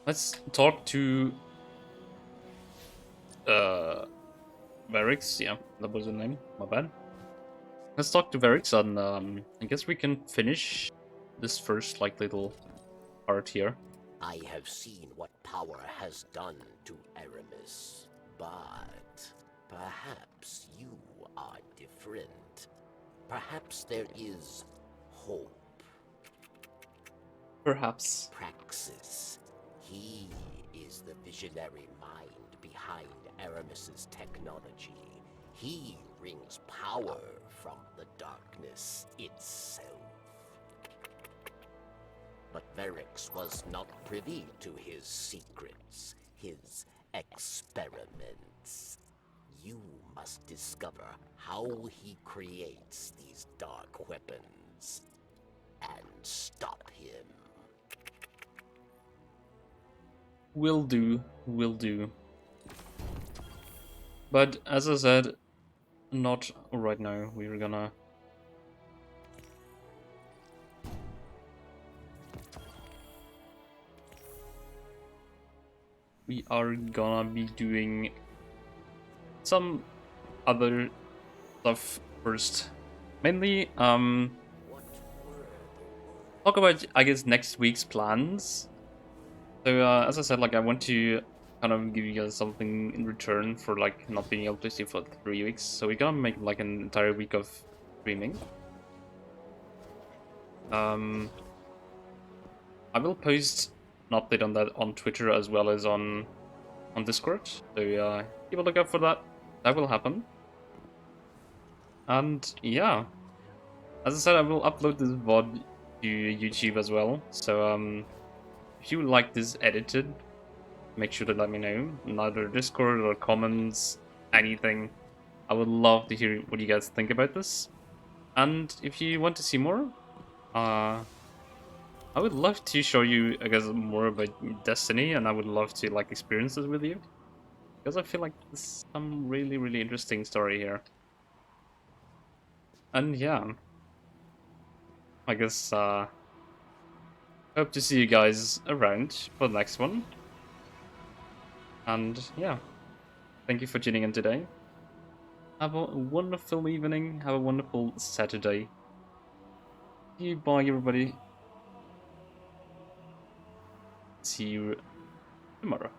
Let's talk to Varix. Yeah, that was the name. My bad. Let's talk to Varix, and I guess we can finish this first like little part here. I have seen what power has done to Aramis, but perhaps you are different. Perhaps there is hope. Perhaps. Praxis. He is the visionary mind behind Aramis's technology. He wrings power from the darkness itself. But Varix was not privy to his secrets, his experiments. You must discover how he creates these dark weapons and stop him. Will do, will do. But as I said, not right now. We're gonna we are gonna be doing some other stuff first. Mainly, talk about, I guess, next week's plans. So, as I said, like, I want to kind of give you guys something in return for, like, not being able to see for 3 weeks. So we're gonna make, like, an entire week of streaming. I will post an update on that on Twitter as well as on Discord. So, keep a lookout for that. That will happen. And, yeah. As I said, I will upload this VOD to YouTube as well. So, if you like this edited, make sure to let me know in either Discord or comments, anything. I would love to hear what you guys think about this. And if you want to see more, I would love to show you, I guess, more about Destiny, and I would love to like experience this with you, because I feel like there's some really, really interesting story here. And yeah, I guess hope to see you guys around for the next one. And yeah, thank you for tuning in today. Have a wonderful evening. Have a wonderful Saturday. Bye, everybody. See you tomorrow.